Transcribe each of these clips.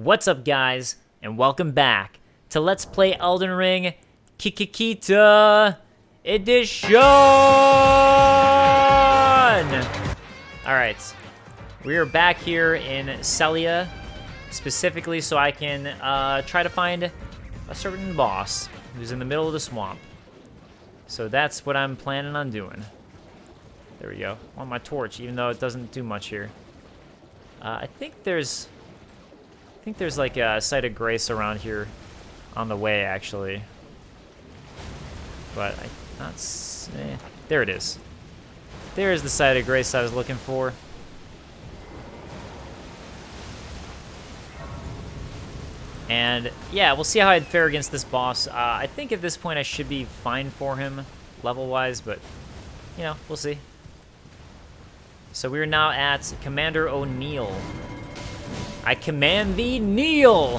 What's up, guys, and welcome back to Let's Play Elden Ring Kikikita Edition! Alright, we are back here in Celia, specifically so I can try to find a certain boss who's in the middle of the swamp. So that's what I'm planning on doing. There we go. On my torch, even though it doesn't do much here. I think there's like a site of grace around here on the way, actually. But there it is. There's the site of grace I was looking for. And yeah, we'll see how I'd fare against this boss. I think at this point I should be fine for him level-wise, but you know, we'll see. So we are now at Commander O'Neill. I command thee, kneel!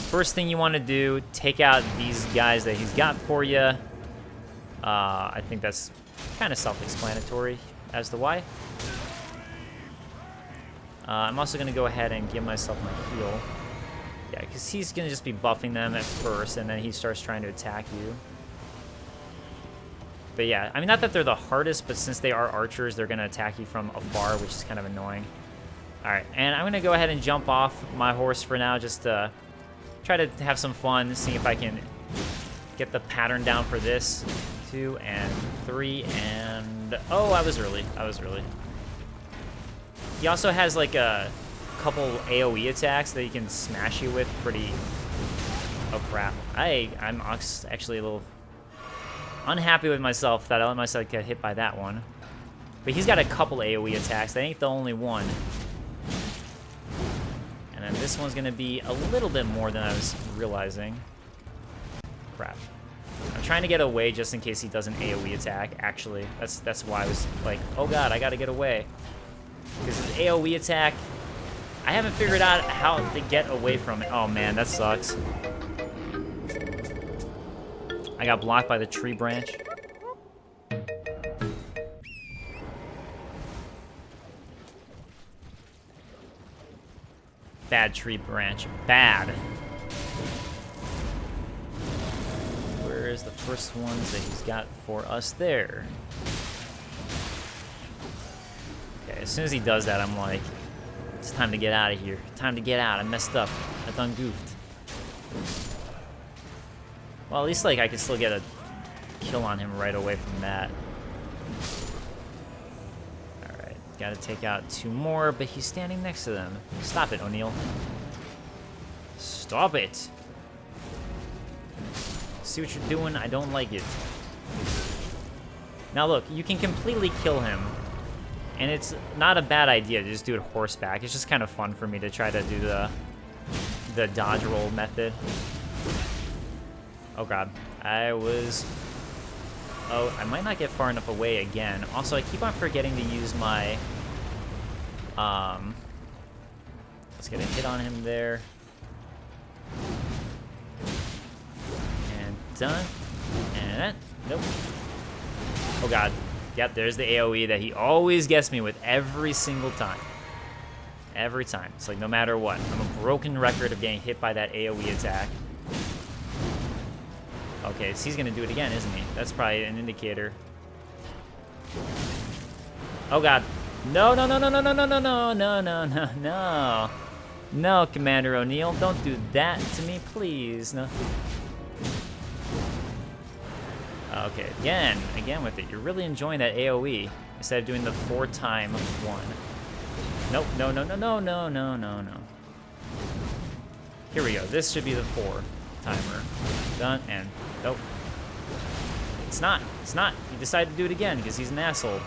First thing you want to do, take out these guys that he's got for you. I think that's kind of self-explanatory as to why. I'm also going to go ahead and give myself my heal. Yeah, because he's going to just be buffing them at first, and then he starts trying to attack you. But yeah, I mean, not that they're the hardest, but since they are archers, they're going to attack you from afar, which is kind of annoying. All right, and I'm going to go ahead and jump off my horse for now, just to try to have some fun, see if I can get the pattern down for this. 2 and 3 and... Oh, I was early. He also has like a couple AoE attacks that he can smash you with pretty... Oh, crap. I'm actually a little... unhappy with myself that I let myself get hit by that one. But he's got a couple AoE attacks. That ain't the only one. And then this one's gonna be a little bit more than I was realizing. Crap. I'm trying to get away just in case he does an AoE attack, actually. That's why I was like, oh god, I gotta get away. Because his AoE attack, I haven't figured out how to get away from it. Oh man, that sucks. I got blocked by the tree branch. Bad tree branch. Bad. Where's the first ones that he's got for us there? Okay, as soon as he does that, I'm like, it's time to get out of here. Time to get out. I messed up. I done goofed. Well, at least, like, I can still get a kill on him right away from that. Alright, gotta take out 2 more, but he's standing next to them. Stop it, O'Neill. Stop it! See what you're doing? I don't like it. Now look, you can completely kill him, and it's not a bad idea to just do it horseback. It's just kind of fun for me to try to do the dodge roll method. Oh god, I might not get far enough away again. Also, I keep on forgetting to use my, let's get a hit on him there. And done. And, nope. Oh god, yep, there's the AoE that he always gets me with every single time. Every time. It's like, no matter what. I'm a broken record of getting hit by that AoE attack. Okay, so he's gonna do it again, isn't he? That's probably an indicator. Oh god. No, no, no, no, no, no, no, no, no, no, no, no, no. No, Commander O'Neill, don't do that to me, please. No. Okay, again with it. You're really enjoying that AoE instead of doing the 4-time one. Nope, no, no, no, no, no, no, no, no. Here we go. This should be the 4-timer. Done, and nope. It's not. He decided to do it again because he's an asshole.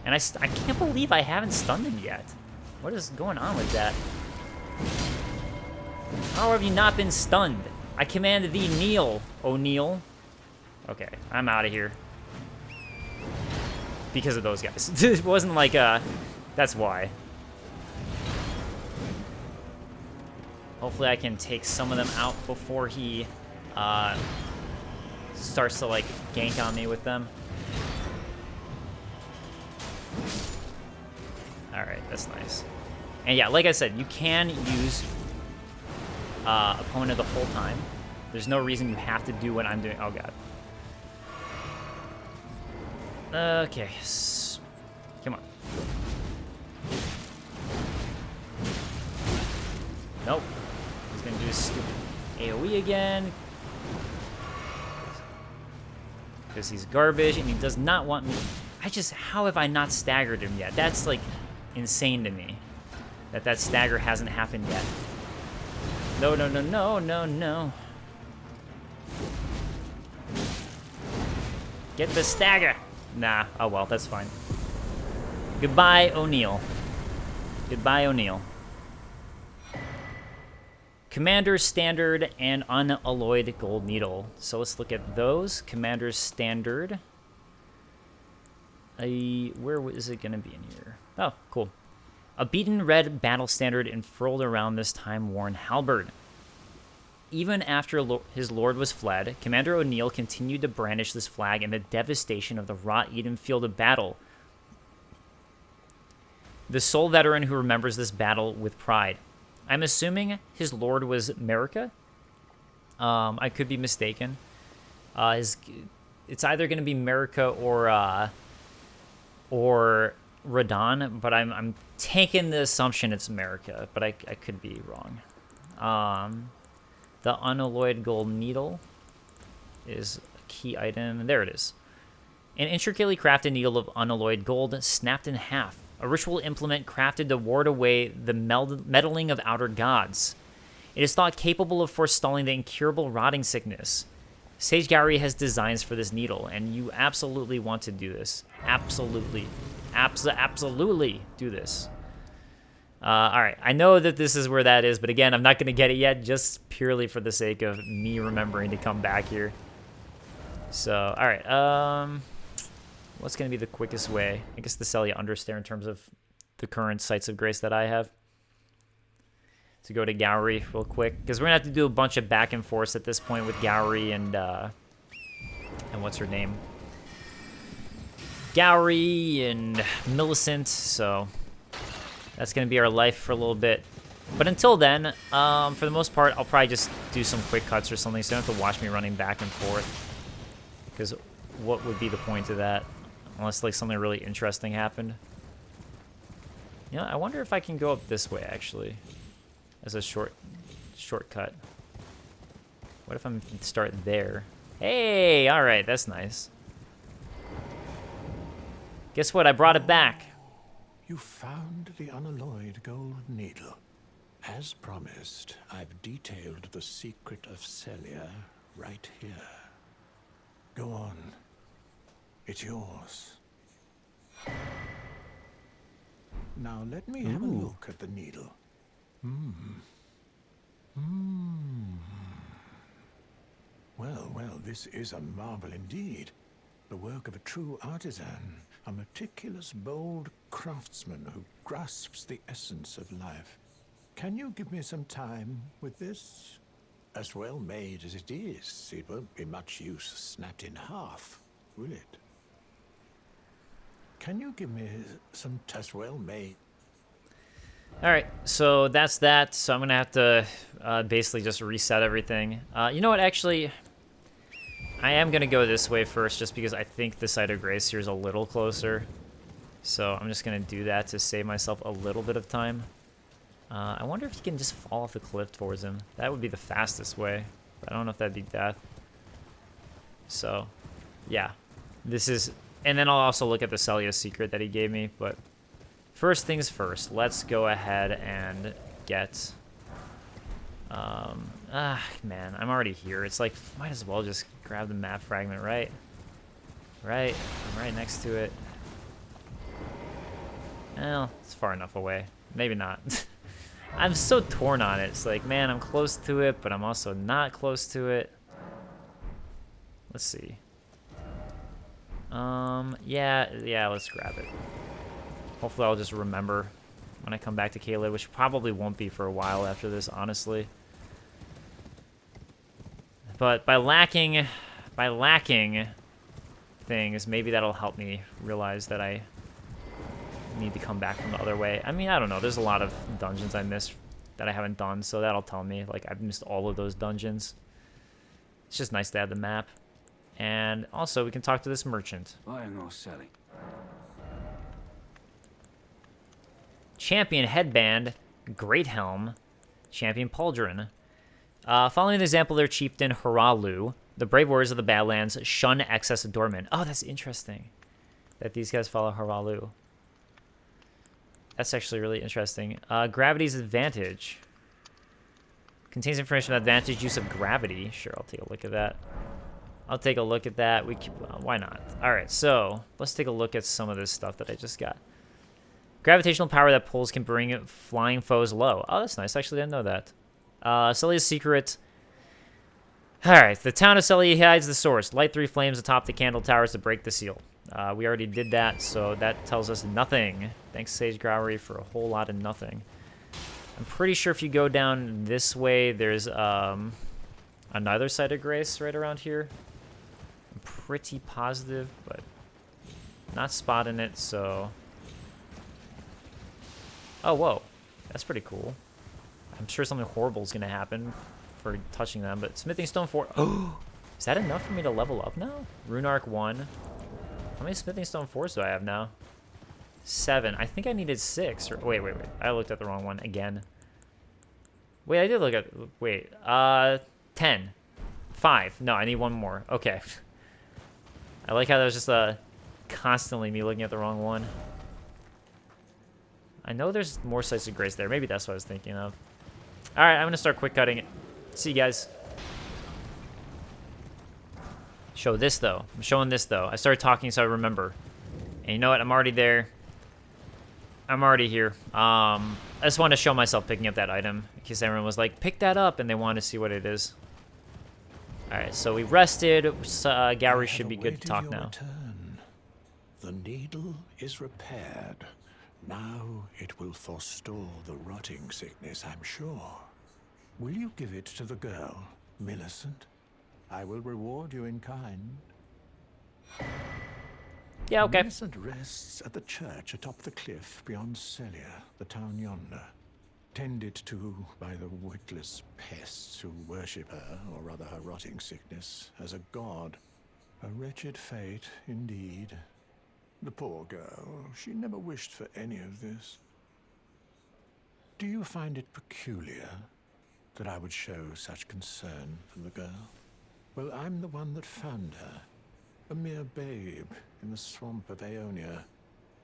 And I can't believe I haven't stunned him yet. What is going on with that? How have you not been stunned? I commanded thee kneel, O'Neill. Okay, I'm out of here. Because of those guys. It wasn't like, that's why. Hopefully I can take some of them out before he starts to like gank on me with them. Alright, that's nice. And yeah, like I said, you can use opponent the whole time. There's no reason you have to do what I'm doing. Oh, God. Okay. Come on. Nope. He's going to do his stupid AoE again. Because he's garbage and he does not want me. How have I not staggered him yet? That's, like, insane to me. That stagger hasn't happened yet. No, no, no, no, no, no. Get the stagger. Nah, oh well, that's fine. Goodbye, O'Neil. Goodbye, O'Neil. Commander's Standard and Unalloyed Gold Needle. So let's look at those. Commander's Standard. Where is it going to be in here? Oh, cool. A beaten red battle standard unfurled around this time-worn halberd. Even after his lord was fled, Commander O'Neil continued to brandish this flag in the devastation of the Rot-Eden field of battle. The sole veteran who remembers this battle with pride. I'm assuming his lord was Merica. I could be mistaken. It's either going to be Merica or Radon, but I'm taking the assumption it's Merica, but I could be wrong. The unalloyed gold needle is a key item. There it is. An intricately crafted needle of unalloyed gold snapped in half. A ritual implement crafted to ward away the meddling of outer gods. It is thought capable of forestalling the incurable rotting sickness. Sage Gowry has designs for this needle, and you absolutely want to do this. Absolutely. Absolutely do this. Alright, I know that this is where that is, but again, I'm not going to get it yet, just purely for the sake of me remembering to come back here. So, alright, what's going to be the quickest way? I guess to sell you Understair in terms of the current Sites of Grace that I have. To go to Gowry real quick, because we're going to have to do a bunch of back and forth at this point with Gowry and what's her name? Gowry and Millicent, so that's going to be our life for a little bit. But until then, for the most part, I'll probably just do some quick cuts or something, so you don't have to watch me running back and forth. Because what would be the point of that? Unless, like, something really interesting happened. You know, I wonder if I can go up this way, actually. As a shortcut. What if I'm start there? Hey, alright, that's nice. Guess what? I brought it back. You found the unalloyed gold needle. As promised, I've detailed the secret of Celia right here. Go on. It's yours. Now let me have a look at the needle. Well, this is a marvel indeed. The work of a true artisan, a meticulous, bold craftsman who grasps the essence of life. Can you give me some time with this? As well made as it is, it won't be much use snapped in half, will it? Can you give me some as well made? Alright, so that's that. So I'm going to have to basically just reset everything. You know what, actually, I am going to go this way first just because I think the Site of Grace here is a little closer. So I'm just going to do that to save myself a little bit of time. I wonder if you can just fall off the cliff towards him. That would be the fastest way. But I don't know if that'd be death. So, yeah. This is... And then I'll also look at the Celia secret that he gave me, but... First things first, let's go ahead and get... man, I'm already here. It's like, might as well just grab the map fragment, right? Right, I'm right next to it. Well, it's far enough away. Maybe not. I'm so torn on it. It's like, man, I'm close to it, but I'm also not close to it. Let's see. Yeah, let's grab it. Hopefully I'll just remember when I come back to Caelid, which probably won't be for a while after this, honestly. But by lacking things, maybe that'll help me realize that I need to come back from the other way. I mean, I don't know. There's a lot of dungeons I missed that I haven't done, so that'll tell me. Like, I've missed all of those dungeons. It's just nice to have the map. And also, we can talk to this merchant. Buying or selling? Champion headband, great helm, champion pauldron. Following the example of their chieftain Haralu, the brave warriors of the Badlands shun excess adornment. Oh, that's interesting. That these guys follow Haralu. That's actually really interesting. Gravity's advantage. Contains information about advantage use of gravity. Sure, I'll take a look at that. I'll take a look at that. Why not? All right, so let's take a look at some of this stuff that I just got. Gravitational power that pulls can bring flying foes low. Oh, that's nice. Actually, I didn't know that. Celia's secret. All right, the town of Celia hides the source. Light 3 flames atop the candle towers to break the seal. We already did that, so that tells us nothing. Thanks, Sage Growery, for a whole lot of nothing. I'm pretty sure if you go down this way, there's another site of grace right around here. I'm pretty positive, but not spotting it, so... Oh, whoa. That's pretty cool. I'm sure something horrible is going to happen for touching them, but Smithing Stone 4... Oh! Is that enough for me to level up now? Rune Arc 1. How many Smithing Stone 4s do I have now? 7. I think I needed 6. Or, wait. I looked at the wrong one again. Wait, I did look at... Wait. 10. 5. No, I need 1 more. Okay. I like how that was just constantly me looking at the wrong one. I know there's more sites of grace there. Maybe that's what I was thinking of. Alright, I'm going to start quick cutting it. See you guys. Show this, though. I'm showing this, though. I started talking so I remember. And you know what? I'm already there. I'm already here. I just wanted to show myself picking up that item. In case everyone was like, pick that up, and they wanted to see what it is. Alright, so we rested. Gowry should be good to talk now. Return. The needle is repaired. Now it will forestall the rotting sickness, I'm sure. Will you give it to the girl, Millicent? I will reward you in kind. Yeah, okay. Millicent rests at the church atop the cliff beyond Celia, the town yonder. Tended to by the witless pests who worship her, or rather her rotting sickness, as a god. A wretched fate, indeed. The poor girl, she never wished for any of this. Do you find it peculiar that I would show such concern for the girl? Well, I'm the one that found her. A mere babe in the swamp of Aeonia.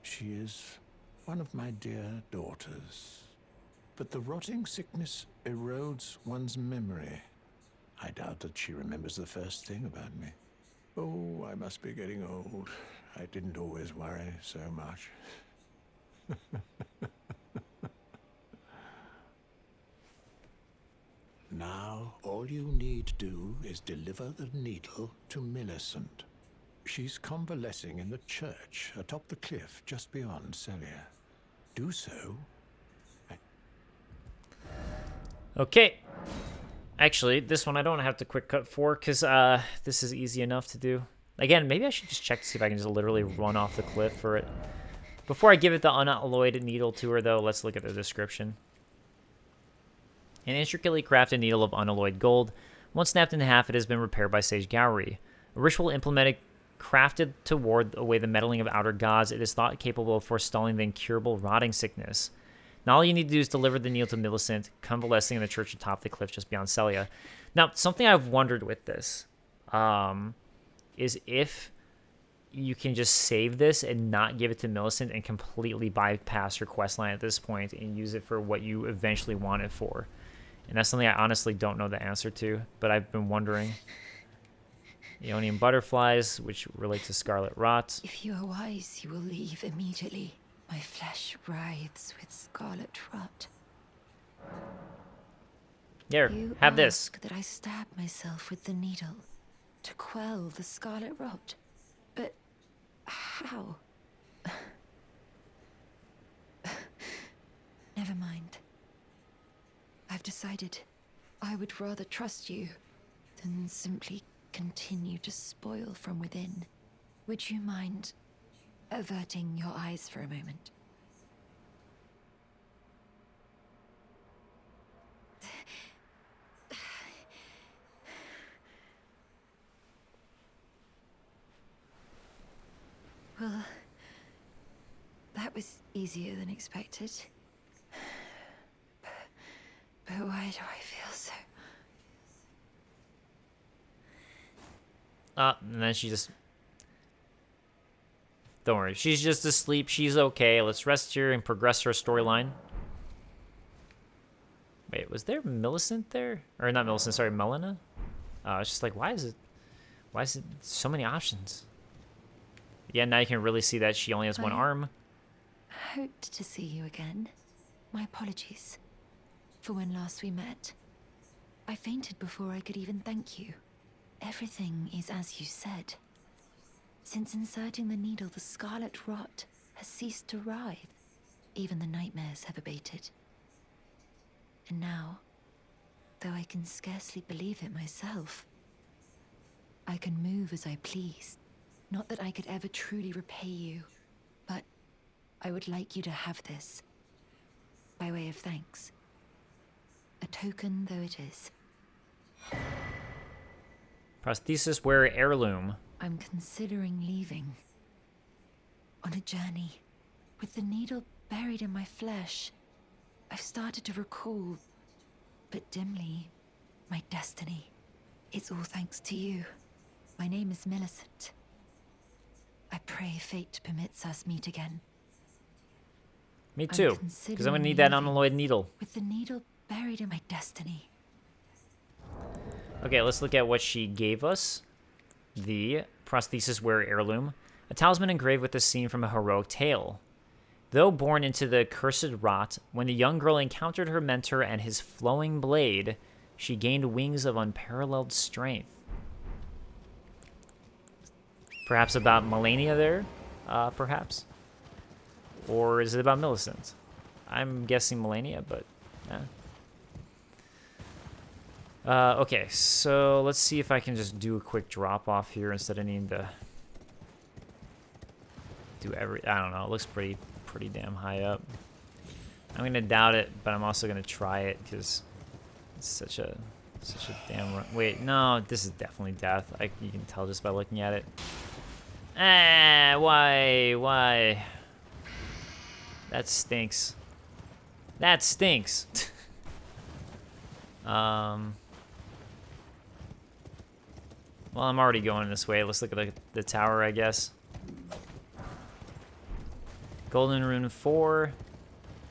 She is one of my dear daughters. But the rotting sickness erodes one's memory. I doubt that she remembers the first thing about me. Oh, I must be getting old. I didn't always worry so much. Now, all you need do is deliver the needle to Millicent. She's convalescing in the church atop the cliff just beyond Celia. Do so. Okay. Actually, this one I don't have to quick cut for, because this is easy enough to do. Again, maybe I should just check to see if I can just literally run off the cliff for it. Before I give it the unalloyed needle to her, though, let's look at the description. An intricately crafted needle of unalloyed gold. Once snapped in half, it has been repaired by Sage Gowry. A ritual implemented, crafted to ward away the meddling of outer gods, it is thought capable of forestalling the incurable rotting sickness. Now all you need to do is deliver the needle to Millicent, convalescing in the church atop the cliff just beyond Celia. Now, something I've wondered with this is if you can just save this and not give it to Millicent and completely bypass her questline at this point and use it for what you eventually want it for. And that's something I honestly don't know the answer to, but I've been wondering. Aeonian butterflies, which relate to scarlet rot. If you are wise, you will leave immediately. My flesh writhes with scarlet rot. Here, You have this. ask that I stab myself with the needle to quell the scarlet rot. But how? Never mind. I've decided I would rather trust you than simply continue to spoil from within. Would you mind averting your eyes for a moment? That was easier than expected. But why do I feel so... And then she just... Don't worry, she's just asleep. She's okay. Let's rest here and progress her storyline. Wait, was there Millicent there? Or not Millicent, sorry, Melina? It's just like, why is it so many options? Yeah, now you can really see that she only has one arm. Hoped to see you again. My apologies for when last we met. I fainted before I could even thank you. Everything is as you said. Since inserting the needle, the scarlet rot has ceased to writhe. Even the nightmares have abated. And now, though I can scarcely believe it myself, I can move as I please. Not that I could ever truly repay you, but I would like you to have this, by way of thanks. A token though it is. Prosthesis wearer heirloom. I'm considering leaving. On a journey. With the needle buried in my flesh, I've started to recall, but dimly, my destiny. It's all thanks to you. My name is Millicent. I pray fate permits us meet again. Me too, because I'm going to need that unalloyed needle. With the needle buried in my destiny. Okay, let's look at what she gave us. The prosthesis wearer heirloom. A talisman engraved with a scene from a heroic tale. Though born into the cursed rot, when the young girl encountered her mentor and his flowing blade, she gained wings of unparalleled strength. Perhaps about Melania there? Perhaps? Or is it about Millicent? I'm guessing Melania, but... okay, so let's see if I can just do a quick drop-off here instead of needing to... do I don't know, it looks pretty damn high up. I'm gonna doubt it, but I'm also gonna try it because it's such a damn run. Wait, no, this is definitely death. You can tell just by looking at it. Why? That stinks. That stinks. Well, I'm already going this way. Let's look at the tower, I guess. Golden Rune 4.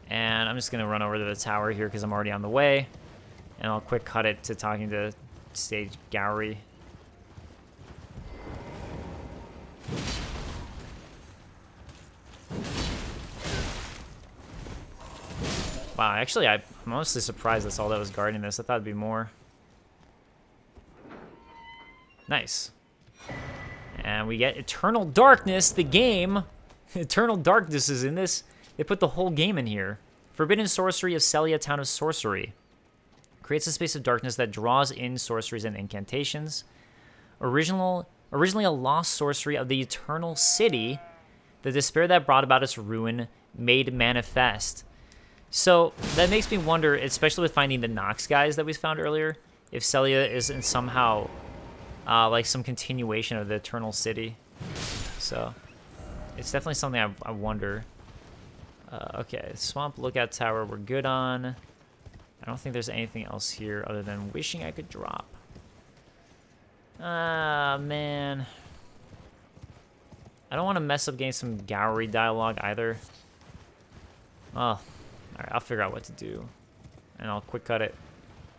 And I'm just going to run over to the tower here because I'm already on the way. And I'll quick cut it to talking to Sage Gowry. Wow, actually, I'm honestly surprised that's all that was guarding this. I thought it'd be more. Nice. And we get Eternal Darkness, the game. Eternal Darkness is in this. They put the whole game in here. Forbidden sorcery of Celia, town of sorcery. Creates a space of darkness that draws in sorceries and incantations. Originally a lost sorcery of the Eternal City. The despair that brought about its ruin made manifest. So that makes me wonder, especially with finding the Nox guys that we found earlier, if Celia is in somehow like some continuation of the Eternal City. So it's definitely something I wonder. Okay, Swamp Lookout Tower we're good on. I don't think there's anything else here other than wishing I could drop. Ah, man. I don't want to mess up getting some Gowry dialogue either. Oh. Alright, I'll figure out what to do. And I'll quick cut it.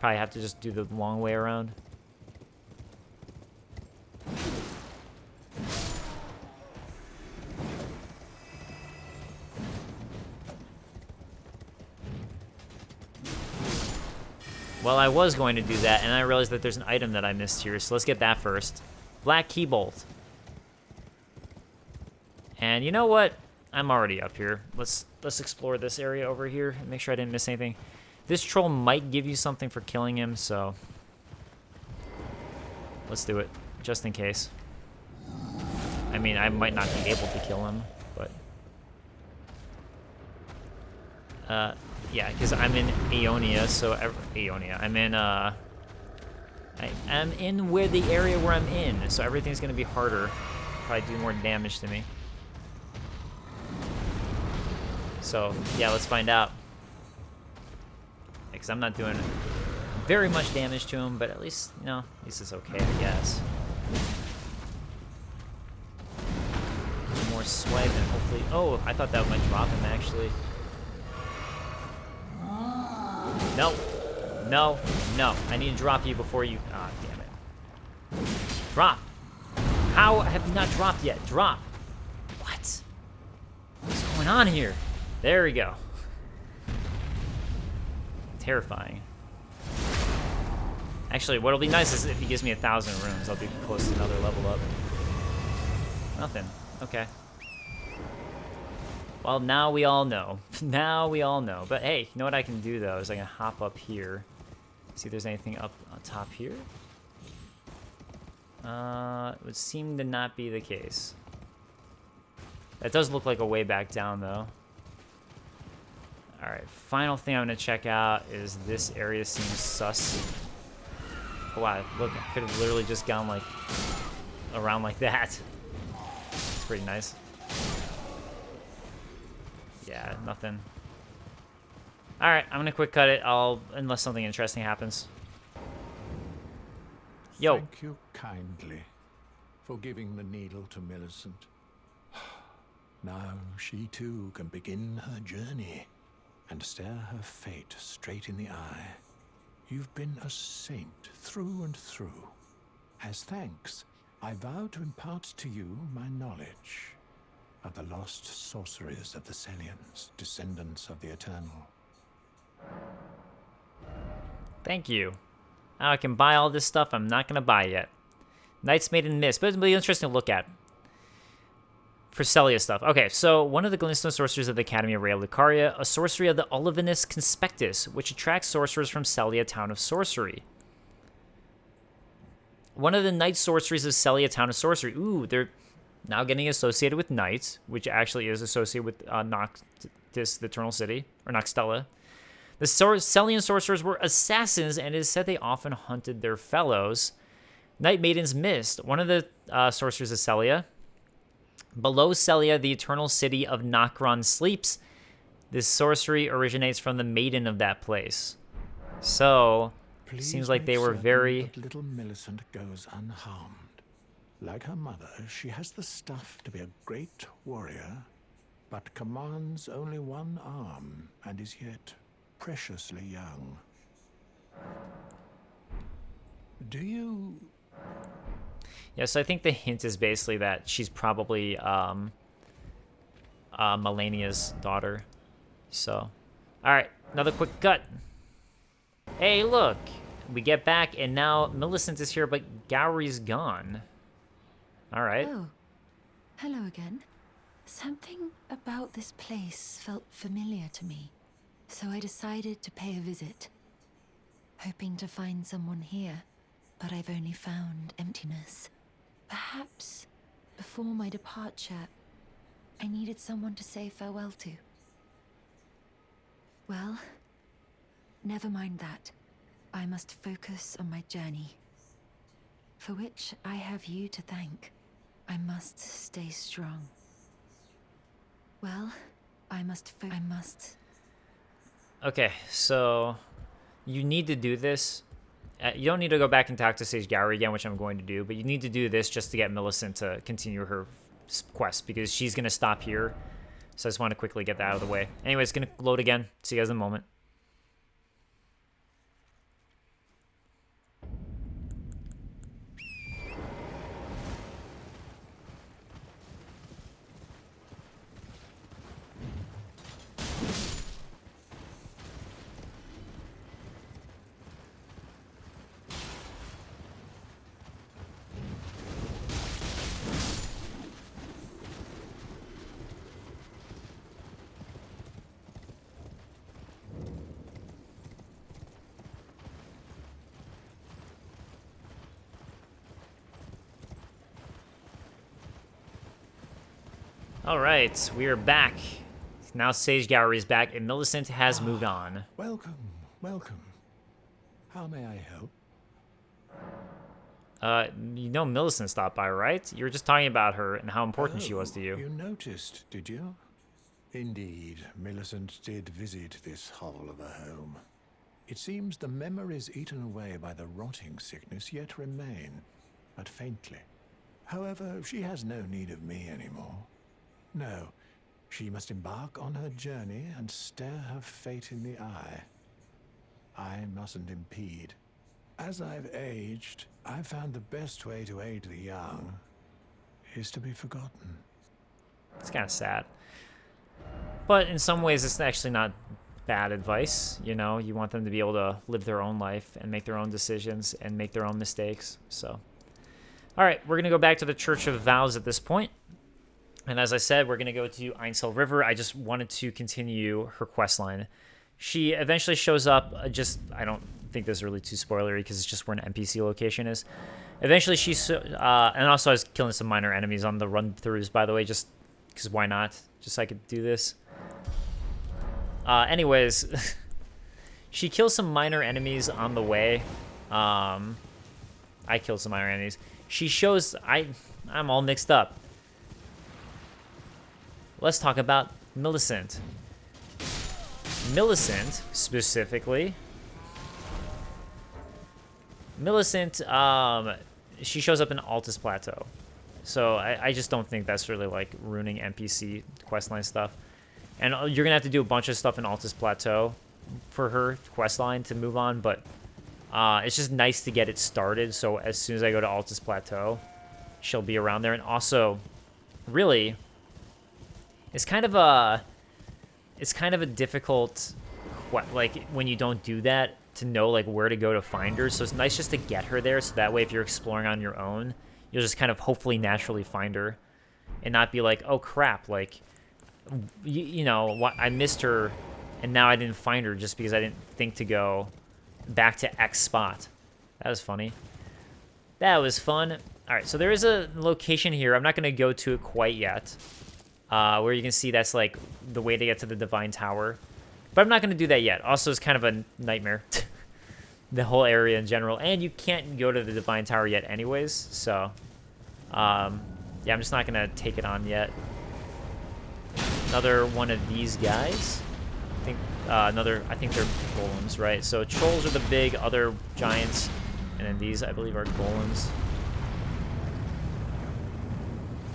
Probably have to just do the long way around. Well, I was going to do that, and I realized that there's an item that I missed here, so let's get that first. Black Key Bolt. And you know what? I'm already up here. Let's explore this area over here and make sure I didn't miss anything. This troll might give you something for killing him, so let's do it, just in case. I mean, I might not be able to kill him, but yeah, because I'm in Aeonia, so I'm in I'm in where the area where I'm in, so everything's gonna be harder. Probably do more damage to me. So, yeah, let's find out. Because I'm not doing very much damage to him, but at least, you know, at least it's okay, I guess. More swipe and hopefully... Oh, I thought that might drop him, actually. No. No. No. I need to drop you before you... Ah, damn it. Drop. How have you not dropped yet? Drop. What? What's going on here? There we go. Terrifying. Actually, what'll be nice is if he gives me 1,000 runes, I'll be close to another level up. Nothing. Okay. Well, now we all know. Now we all know. But hey, you know what I can do, though, is I can hop up here. See if there's anything up on top here. It would seem to not be the case. That does look like a way back down, though. Alright, final thing I'm going to check out is this area seems sus. Oh, wow, look, I could have literally just gone, like, around like that. It's pretty nice. Yeah, nothing. Alright, I'm going to quick cut it, unless something interesting happens. Yo. Thank you kindly for giving the needle to Millicent. Now she too can begin her journey and stare her fate straight in the eye. You've been a saint through and through. As thanks, I vow to impart to you my knowledge of the lost sorceries of the Celians, descendants of the Eternal. Thank you. Now I can buy all this stuff I'm not going to buy yet. Knight's Maiden Mist, but it'll be interesting to look at. For Celia stuff. Okay, so one of the glintstone sorceries of the Academy of Rea Lucaria, a sorcery of the Olivinus Conspectus, which attracts sorcerers from Celia, Town of Sorcery. One of the night sorceries of Celia, Town of Sorcery. Ooh, they're now getting associated with knights, which actually is associated with Noctis, the Eternal City, or Noxtella. The Celian sorcerers were assassins, and it is said they often hunted their fellows. Night Maiden's Mist, one of the sorceries of Celia. Below Celia, the eternal city of Nokron sleeps. This sorcery originates from the maiden of that place. So, Please seems like they make were certain very... that little Millicent goes unharmed. Like her mother, she has the stuff to be a great warrior, but commands only one arm and is yet preciously young. Do you... Yes, I think the hint is basically that she's probably Melania's daughter. So, alright, another quick cut. Hey, look! We get back, and now Millicent is here, but Gowry's gone. Alright. Oh, hello again. Something about this place felt familiar to me, so I decided to pay a visit. Hoping to find someone here, but I've only found emptiness. Perhaps, before my departure, I needed someone to say farewell to. Well, never mind that. I must focus on my journey, for which I have you to thank. I must stay strong. Well, I must. Okay, so you need to do this. You don't need to go back and talk to Sage Gowry again, which I'm going to do, but you need to do this just to get Millicent to continue her quest, because she's going to stop here. So I just want to quickly get that out of the way. Anyway, it's going to load again. See you guys in a moment. All right, we are back. Now Sage Gowry is back, and Millicent has moved on. Welcome, welcome. How may I help? You know Millicent stopped by, right? You were just talking about her and how important she was to you. You noticed, did you? Indeed, Millicent did visit this hovel of a home. It seems the memories eaten away by the rotting sickness yet remain, but faintly. However, she has no need of me anymore. No, she must embark on her journey and stare her fate in the eye. I mustn't impede. As I've aged, I've found the best way to aid the young is to be forgotten. It's kind of sad. But in some ways, it's actually not bad advice. You know, you want them to be able to live their own life and make their own decisions and make their own mistakes. So, all right, we're going to go back to the Church of Vows at this point. And as I said, we're going to go to Ainsel River. I just wanted to continue her quest line. She eventually shows up, I don't think this is really too spoilery because it's just where an NPC location is. Eventually she's, and also I was killing some minor enemies on the run-throughs, by the way, just because why not? Just so I could do this. Anyways, she kills some minor enemies on the way. I killed some minor enemies. She shows, I'm all mixed up. Let's talk about Millicent. Millicent, specifically. Millicent, she shows up in Altus Plateau. So I just don't think that's really, like, ruining NPC questline stuff. And you're going to have to do a bunch of stuff in Altus Plateau for her questline to move on, but it's just nice to get it started. So as soon as I go to Altus Plateau, she'll be around there. And also, really, it's kind of a difficult, like, when you don't do that, to know, like, where to go to find her. So it's nice just to get her there, so that way if you're exploring on your own, you'll just kind of hopefully naturally find her and not be like, oh crap, like, you know what, I missed her and now I didn't find her just because I didn't think to go back to X spot. That was funny. That was fun. All right, so there is a location here. I'm not going to go to it quite yet, where you can see that's like the way to get to the Divine Tower, but I'm not going to do that yet. Also, it's kind of a nightmare, the whole area in general, and you can't go to the Divine Tower yet anyways, so yeah, I'm just not going to take it on yet. Another one of these guys. I think they're golems, right? So trolls are the big other giants, and then these, I believe, are golems.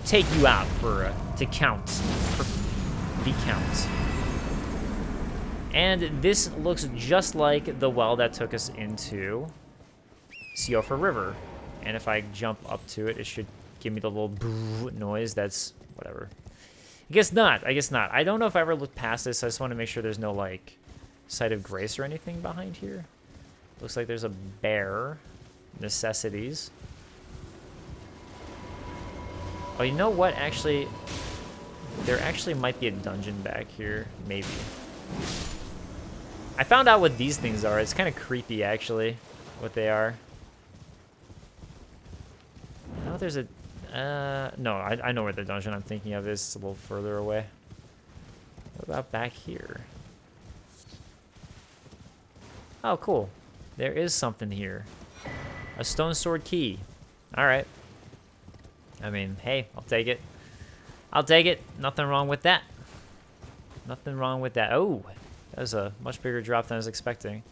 Take you out for the count. And this looks just like the well that took us into Siofra River. And if I jump up to it, it should give me the little boo noise. That's whatever. I guess not. I don't know if I ever looked past this. I just want to make sure there's no, like, site of grace or anything behind here. Looks like there's a bear. Necessities. Oh, you know what? Actually, there actually might be a dungeon back here. Maybe. I found out what these things are. It's kind of creepy, actually, what they are. Oh, there's a... no, I know where the dungeon I'm thinking of is. It's a little further away. What about back here? Oh, cool. There is something here. A stone sword key. Alright. I mean, hey, I'll take it. I'll take it. Nothing wrong with that. Nothing wrong with that. Oh, that was a much bigger drop than I was expecting.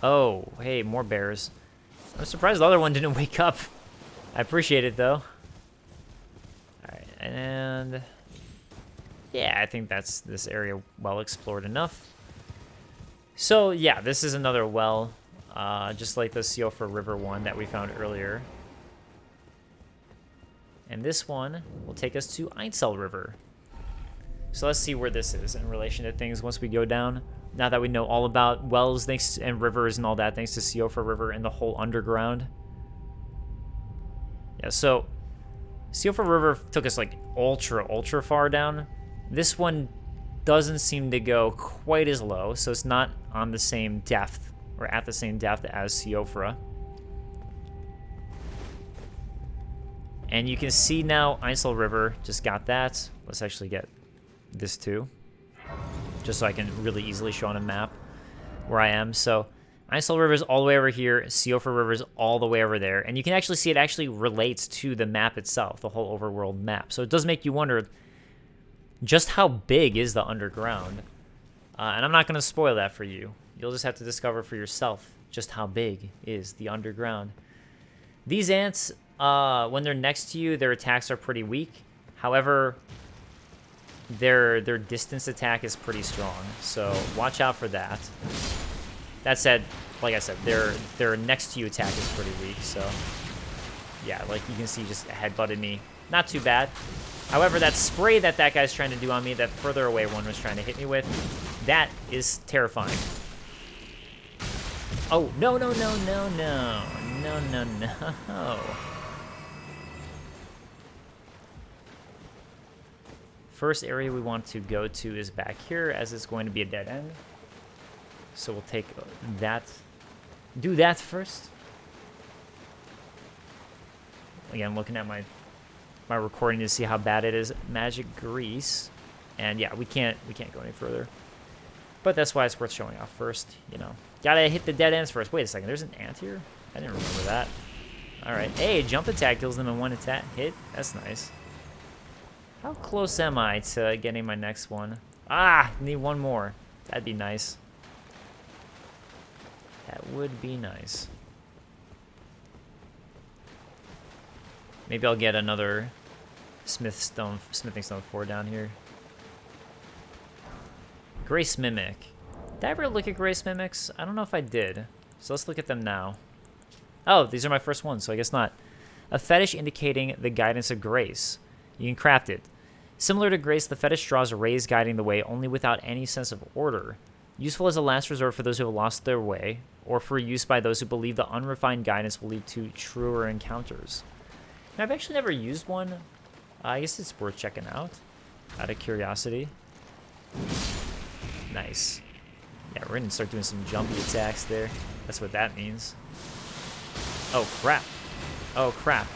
Oh, hey, more bears. I'm surprised the other one didn't wake up. I appreciate it, though. Alright, and... yeah, I think that's this area well explored enough. So, yeah, this is another well, just like the Siofra River one that we found earlier. And this one will take us to Ainsel River. So let's see where this is in relation to things once we go down. Now that we know all about wells and rivers and all that, thanks to Siofra River and the whole underground. Yeah, so Siofra River took us like ultra far down. This one doesn't seem to go quite as low, so it's not on the same depth or at the same depth as Siofra. And you can see now Ainsel River just got that. Let's actually get this too, just so I can really easily show on a map where I am. So Ainsel River is all the way over here. Siofra River is all the way over there. And you can actually see it actually relates to the map itself, the whole overworld map. So it does make you wonder, Just how big is the underground? And I'm not going to spoil that for you. You'll just have to discover for yourself just how big is the underground. These ants, when they're next to you, their attacks are pretty weak. However, their distance attack is pretty strong, so watch out for that. That said, like I said, their next to you attack is pretty weak, so yeah, like you can see, just headbutted me. Not too bad. However, that spray that guy's trying to do on me, that further away one was trying to hit me with, that is terrifying. Oh, no, no, no, no, no. No, no, no. First area we want to go to is back here, as it's going to be a dead end. So we'll take that. Do that first. Again, looking at my recording to see how bad it is. Magic grease. And yeah, we can't go any further. But that's why it's worth showing off first, you know. Gotta hit the dead ends first. Wait a second, there's an ant here? I didn't remember that. Alright, hey, jump attack kills them in one attack hit. That's nice. How close am I to getting my next one? Ah, need one more. That'd be nice. That would be nice. Maybe I'll get another smithing stone 4 down here. Grace Mimic. Did I ever look at Grace Mimics? I don't know if I did. So let's look at them now. Oh, these are my first ones, so I guess not. A fetish indicating the guidance of grace. You can craft it. Similar to grace, the fetish draws a rays guiding the way, only without any sense of order. Useful as a last resort for those who have lost their way, or for use by those who believe the unrefined guidance will lead to truer encounters. And I've actually never used one. I guess it's worth checking out of curiosity. Nice. Yeah, we're gonna start doing some jumpy attacks there. That's what that means. Oh, crap. Oh, crap.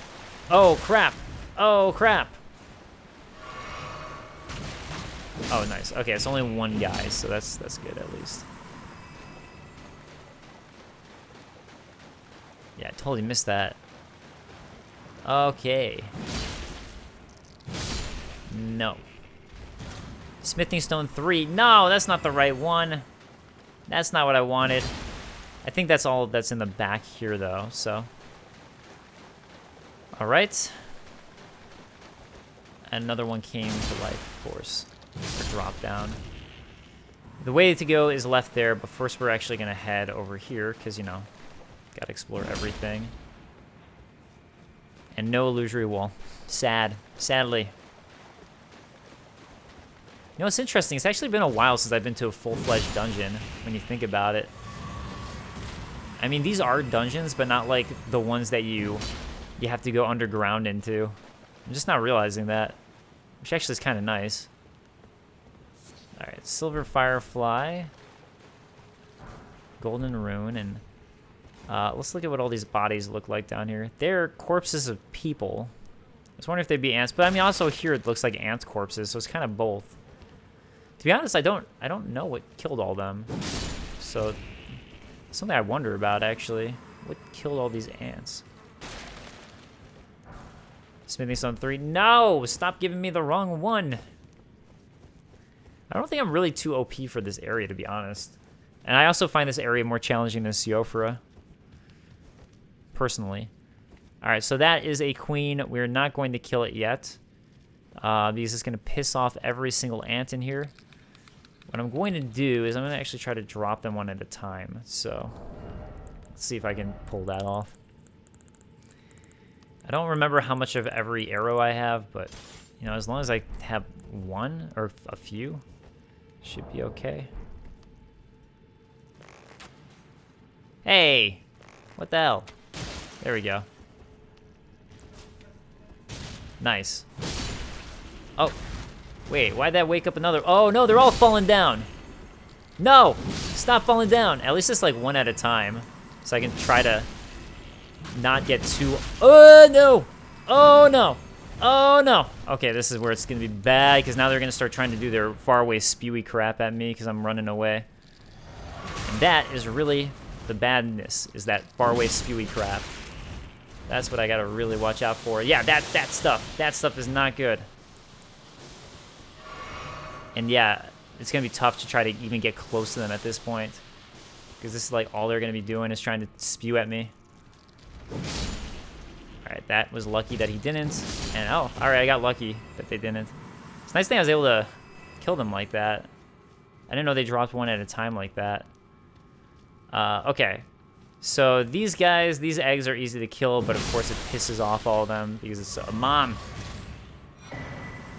Oh, crap. Oh, crap. Oh, nice. Okay, it's only one guy, so that's good at least. Yeah, I totally missed that. Okay. No. Smithing stone 3. No, that's not the right one. That's not what I wanted. I think that's all that's in the back here, though, so. All right. Another one came to life, of course. Or drop down. The way to go is left there, but first we're actually going to head over here, because, you know, got to explore everything. And no illusory wall. Sad. Sadly. You know, it's interesting. It's actually been a while since I've been to a full-fledged dungeon, when you think about it. I mean, these are dungeons, but not like the ones that you have to go underground into. I'm just not realizing that, which actually is kind of nice. All right, Silver Firefly, Golden Rune, and let's look at what all these bodies look like down here. They're corpses of people. I was wondering if they'd be ants, but I mean, also here it looks like ant corpses, so it's kind of both. To be honest, I don't know what killed all them. So, something I wonder about, actually. What killed all these ants? Smithing stone 3. No! Stop giving me the wrong one! I don't think I'm really too OP for this area, to be honest. And I also find this area more challenging than Siofra. Personally. Alright, so that is a queen. We're not going to kill it yet. Because it's going to piss off every single ant in here. What I'm going to do is I'm going to actually try to drop them one at a time. So, let's see if I can pull that off. I don't remember how much of every arrow I have, but, you know, as long as I have one or a few, should be okay. Hey! What the hell? There we go. Nice. Oh. Wait, why'd that wake up another? Oh, no, they're all falling down. No! Stop falling down. At least it's like one at a time. So I can try to not get too... Oh, no! Oh, no! Oh, no! Okay, this is where it's going to be bad, because now they're going to start trying to do their faraway spewy crap at me, because I'm running away. And that is really the badness, is that faraway spewy crap. That's what I got to really watch out for. Yeah, that stuff. That stuff is not good. And yeah, it's going to be tough to try to even get close to them at this point. Because this is like all they're going to be doing is trying to spew at me. Alright, that was lucky that he didn't. And oh, alright, I got lucky that they didn't. It's a nice thing I was able to kill them like that. I didn't know they dropped one at a time like that. Okay. So these guys, these eggs are easy to kill, but of course it pisses off all of them because it's a mom.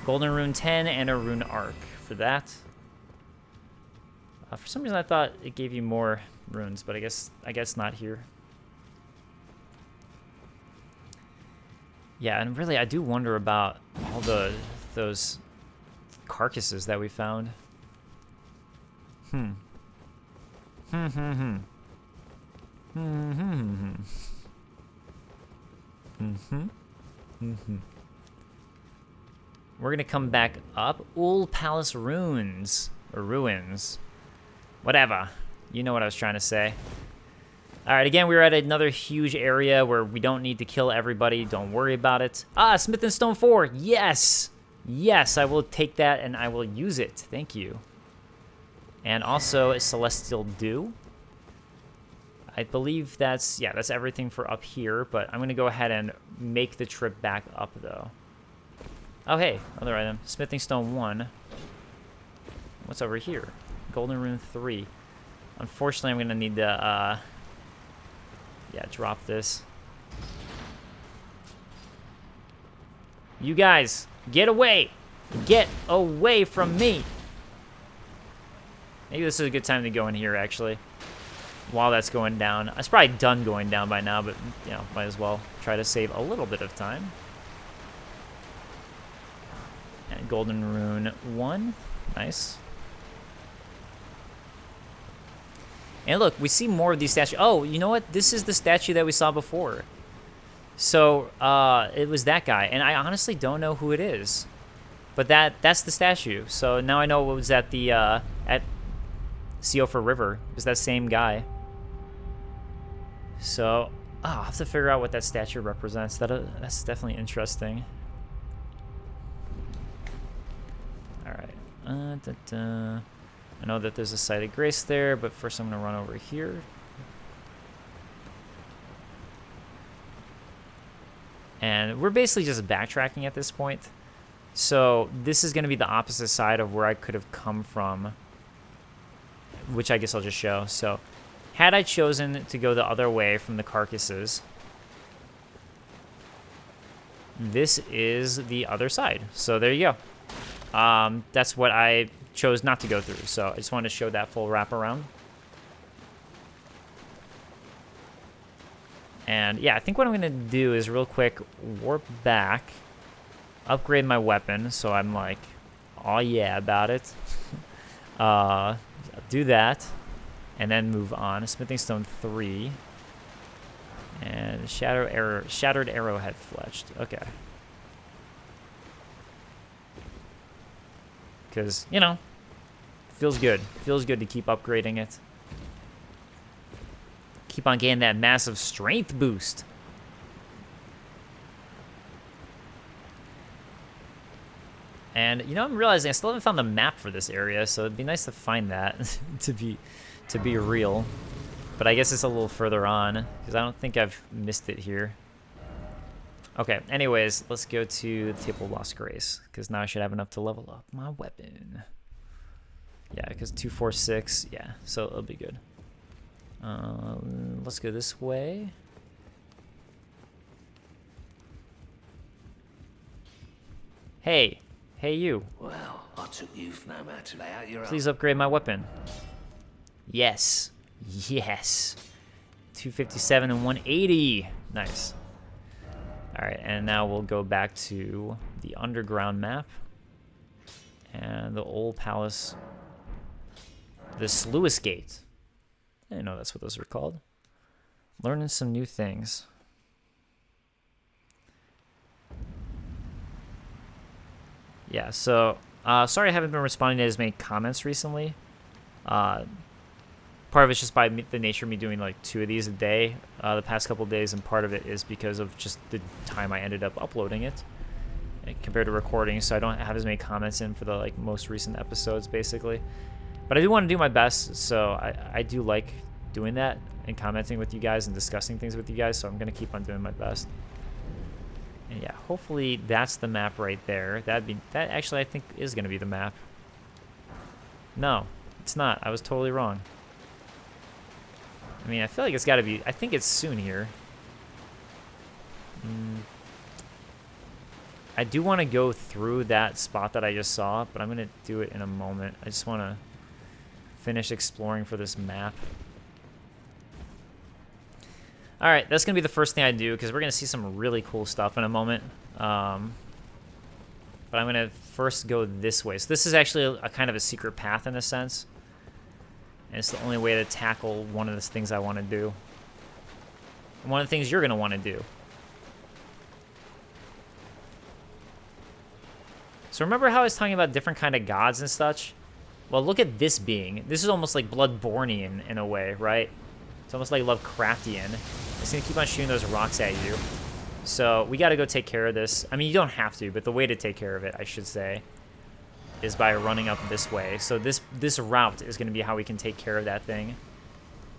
Golden Rune 10 and a Rune Arc for that. For some reason I thought it gave you more runes, but I guess not here. Yeah, and really I do wonder about all those carcasses that we found. We're gonna come back up. Old Palace Ruins. Or Ruins. Whatever. You know what I was trying to say. Alright, again, we're at another huge area where we don't need to kill everybody. Don't worry about it. Ah, Smith and Stone 4. Yes! Yes, I will take that and I will use it. Thank you. And also a Celestial Dew. I believe that's everything for up here, but I'm going to go ahead and make the trip back up, though. Oh, hey, other item. Smithing Stone 1. What's over here? Golden Rune 3. Unfortunately, I'm going to need to, drop this. You guys, get away! Get away from me! Maybe this is a good time to go in here, actually. While that's going down. It's probably done going down by now, but, you know, might as well try to save a little bit of time. And Golden Rune 1. Nice. And look, we see more of these statues. Oh, you know what? This is the statue that we saw before. So, it was that guy. And I honestly don't know who it is. But that's the statue. So now I know it was at the, at Seofor River. It was that same guy. So, I'll have to figure out what that statue represents. That's definitely interesting. Alright. I know that there's a site of grace there, but first I'm going to run over here. And we're basically just backtracking at this point. So this is going to be the opposite side of where I could have come from, which I guess I'll just show. So had I chosen to go the other way from the carcasses, this is the other side. So there you go. That's what I chose not to go through. So I just wanted to show that full wraparound. And yeah, I think what I'm going to do is real quick warp back, upgrade my weapon. So I'm like, oh yeah, about it. Do that. And then move on. Smithing Stone 3. And Shattered Arrowhead Fletched. Okay. Because, you know, feels good. Feels good to keep upgrading it. Keep on getting that massive strength boost. And, you know, I'm realizing I still haven't found the map for this area, so it'd be nice to find that to be real. But I guess it's a little further on, because I don't think I've missed it here. Okay, anyways, let's go to the Table of Lost Grace, because now I should have enough to level up my weapon. Yeah, because 246, yeah, so it'll be good. Let's go this way. Hey, hey you. Well, I took you for no man to lay out your Please upgrade my weapon. Yes. Yes. 257 and 180. Nice. Alright, and now we'll go back to the underground map. And the old palace. The Sluice Gate. I didn't know that's what those are called. Learning some new things. Yeah, so, sorry I haven't been responding to as many comments recently. Part of it's just by the nature of me doing like 2 of these a day the past couple of days, and part of it is because of just the time I ended up uploading it. compared to recording, so I don't have as many comments in for the like most recent episodes, basically. But I do want to do my best, so I do like doing that and commenting with you guys and discussing things with you guys, so I'm going to keep on doing my best. And yeah, hopefully that's the map right there. That actually I think is going to be the map. No, it's not. I was totally wrong. I mean, I feel like it's got to be, I think it's soon here. I do want to go through that spot that I just saw, but I'm going to do it in a moment. I just want to finish exploring for this map. Alright, that's going to be the first thing I do, because we're going to see some really cool stuff in a moment. But I'm going to first go this way. So this is actually a kind of a secret path in a sense. And it's the only way to tackle one of the things I want to do. And one of the things you're going to want to do. So remember how I was talking about different kind of gods and such? Well, look at this being. This is almost like Bloodborne-ian in a way, right? It's almost like Lovecraftian. It's going to keep on shooting those rocks at you. So we got to go take care of this. I mean, you don't have to, but the way to take care of it, I should say, is by running up this way. So this route is going to be how we can take care of that thing.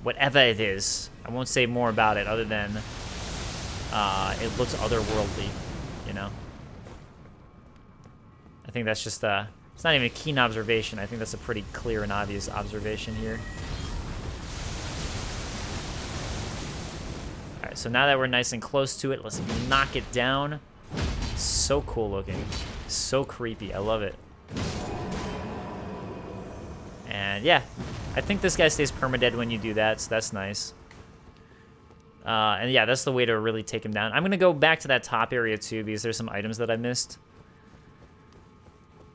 Whatever it is. I won't say more about it other than it looks otherworldly, you know? I think that's just it's not even a keen observation. I think that's a pretty clear and obvious observation here. Alright, so now that we're nice and close to it, let's knock it down. So cool looking. So creepy. I love it. And yeah, I think this guy stays permadead when you do that, so that's nice. And yeah, that's the way to really take him down. I'm going to go back to that top area too, because there's some items that I missed.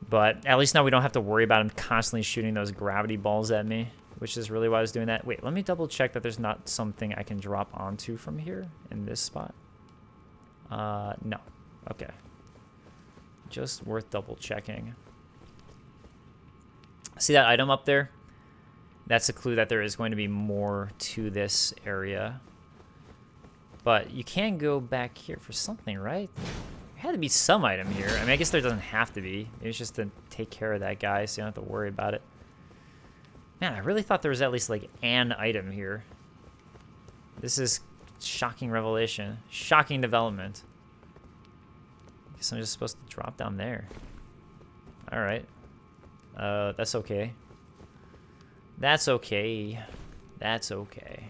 But at least now we don't have to worry about him constantly shooting those gravity balls at me, which is really why I was doing that. Wait, let me double check that there's not something I can drop onto from here in this spot. No. Okay. Just worth double checking. See that item up there? That's a clue that there is going to be more to this area. But you can go back here for something, right? There had to be some item here. I mean, I guess there doesn't have to be. It's just to take care of that guy so you don't have to worry about it. Man, I really thought there was at least like an item here. This is shocking revelation. Shocking development. I guess I'm just supposed to drop down there. Alright. That's okay. That's okay. That's okay.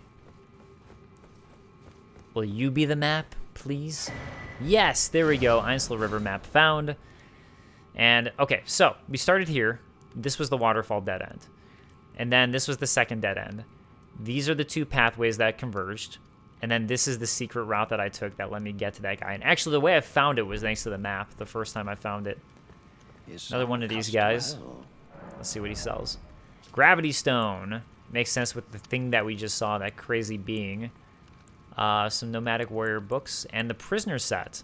Will you be the map, please? Yes, there we go. Ainsel River map found. And, okay, so we started here. This was the waterfall dead end. And then this was the second dead end. These are the two pathways that converged. And then this is the secret route that I took that let me get to that guy. And actually, the way I found it was thanks to the map the first time I found it. Another one of these guys. Let's see what he sells. Gravity Stone. Makes sense with the thing that we just saw, that crazy being. Some Nomadic Warrior books, and the Prisoner set.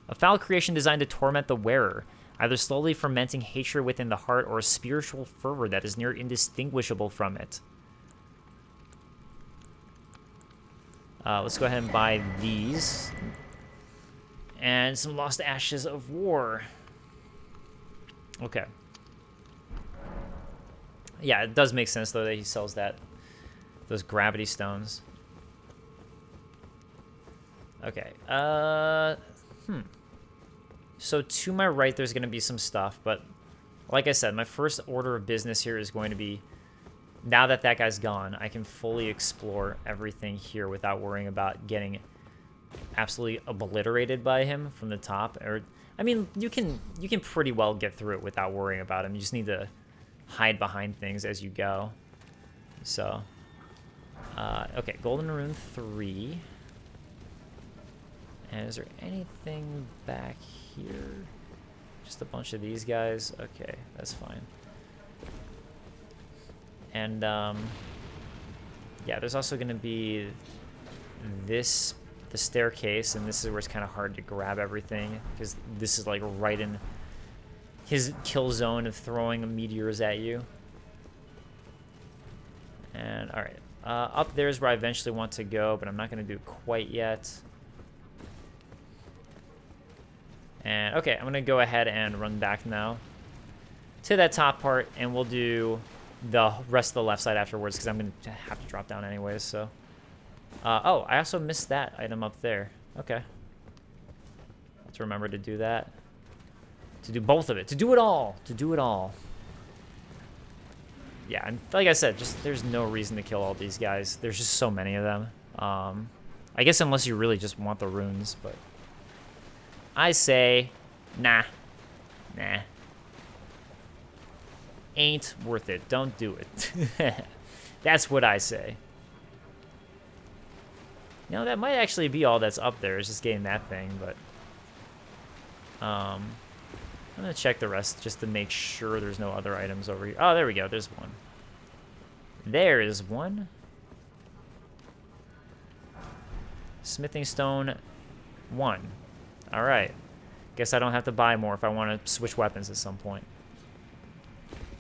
A foul creation designed to torment the wearer, either slowly fermenting hatred within the heart or a spiritual fervor that is near indistinguishable from it. Let's go ahead and buy these. And some Lost Ashes of War. Okay. Yeah, it does make sense, though, that he sells those gravity stones. Okay, So to my right, there's going to be some stuff, but like I said, my first order of business here is going to be, now that that guy's gone, I can fully explore everything here without worrying about getting absolutely obliterated by him from the top. Or, I mean, you can pretty well get through it without worrying about him. You just need to hide behind things as you go. So, okay, Golden Rune 3. And is there anything back here? Just a bunch of these guys? Okay, that's fine. And, yeah, there's also going to be the staircase, and this is where it's kind of hard to grab everything, because this is, like, right in his kill zone of throwing meteors at you. And, alright. Up there is where I eventually want to go, but I'm not going to do it quite yet. And okay, I'm gonna go ahead and run back now to that top part, and we'll do the rest of the left side afterwards because I'm gonna have to drop down anyways. So, oh, I also missed that item up there. Okay, let's remember to do that. To do both of it. To do it all. To do it all. Yeah, and like I said, just there's no reason to kill all these guys. There's just so many of them. I guess unless you really just want the runes, but I say, nah. Nah. Ain't worth it. Don't do it. That's what I say. You know, that might actually be all that's up there, is just getting that thing, but I'm gonna check the rest just to make sure there's no other items over here. Oh, there we go. There's one. There is one. Smithing stone 1. All right. Guess I don't have to buy more if I want to switch weapons at some point.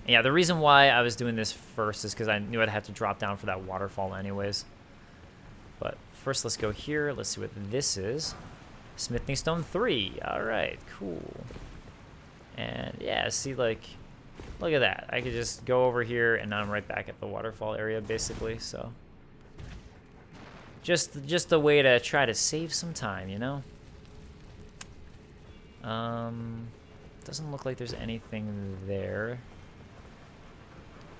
And yeah, the reason why I was doing this first is because I knew I'd have to drop down for that waterfall anyways. But first, let's go here. Let's see what this is. Smithing stone 3. All right, cool. And yeah, see, like, look at that. I could just go over here, and now I'm right back at the waterfall area, basically. So, just a way to try to save some time, you know. Doesn't look like there's anything there.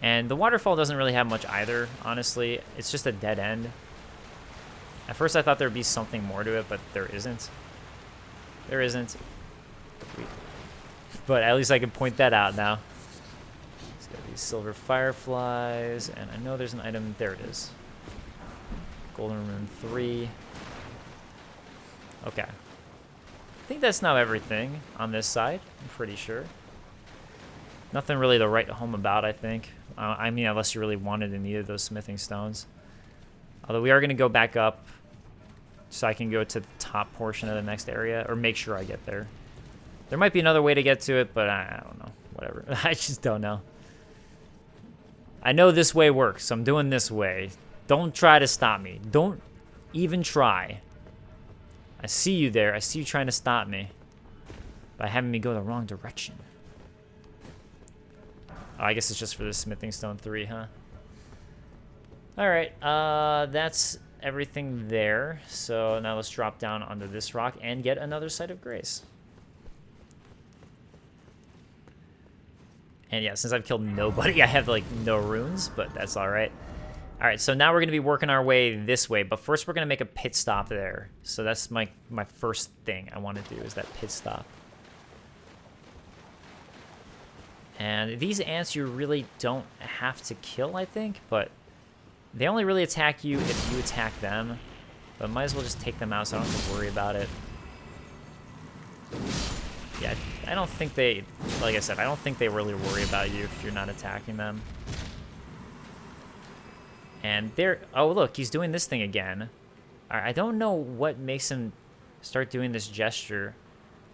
And the waterfall doesn't really have much either, honestly. It's just a dead end. At first, I thought there'd be something more to it, but there isn't. There isn't. But at least I can point that out now. It's got these silver fireflies, and I know there's an item. There it is. Golden rune 3. Okay. I think that's now everything on this side. I'm pretty sure. Nothing really to write home about, I think. I mean, unless you really wanted and needed those smithing stones. Although we are going to go back up so I can go to the top portion of the next area, or make sure I get there. There might be another way to get to it, but I don't know. Whatever. I just don't know. I know this way works, so I'm doing this way. Don't try to stop me. Don't even try. I see you there. I see you trying to stop me by having me go the wrong direction. Oh, I guess it's just for the smithing stone 3, huh? All right. That's everything there. So now let's drop down onto this rock and get another site of grace. And yeah, since I've killed nobody, I have like no runes, but that's all right. All right, so now we're going to be working our way this way, but first we're going to make a pit stop there. So that's my first thing I want to do, is that pit stop. And these ants you really don't have to kill, I think, but they only really attack you if you attack them. But might as well just take them out so I don't have to worry about it. Yeah, I don't think they, like I said, I don't think they really worry about you if you're not attacking them. And they're, oh look, he's doing this thing again. I don't know what makes him start doing this gesture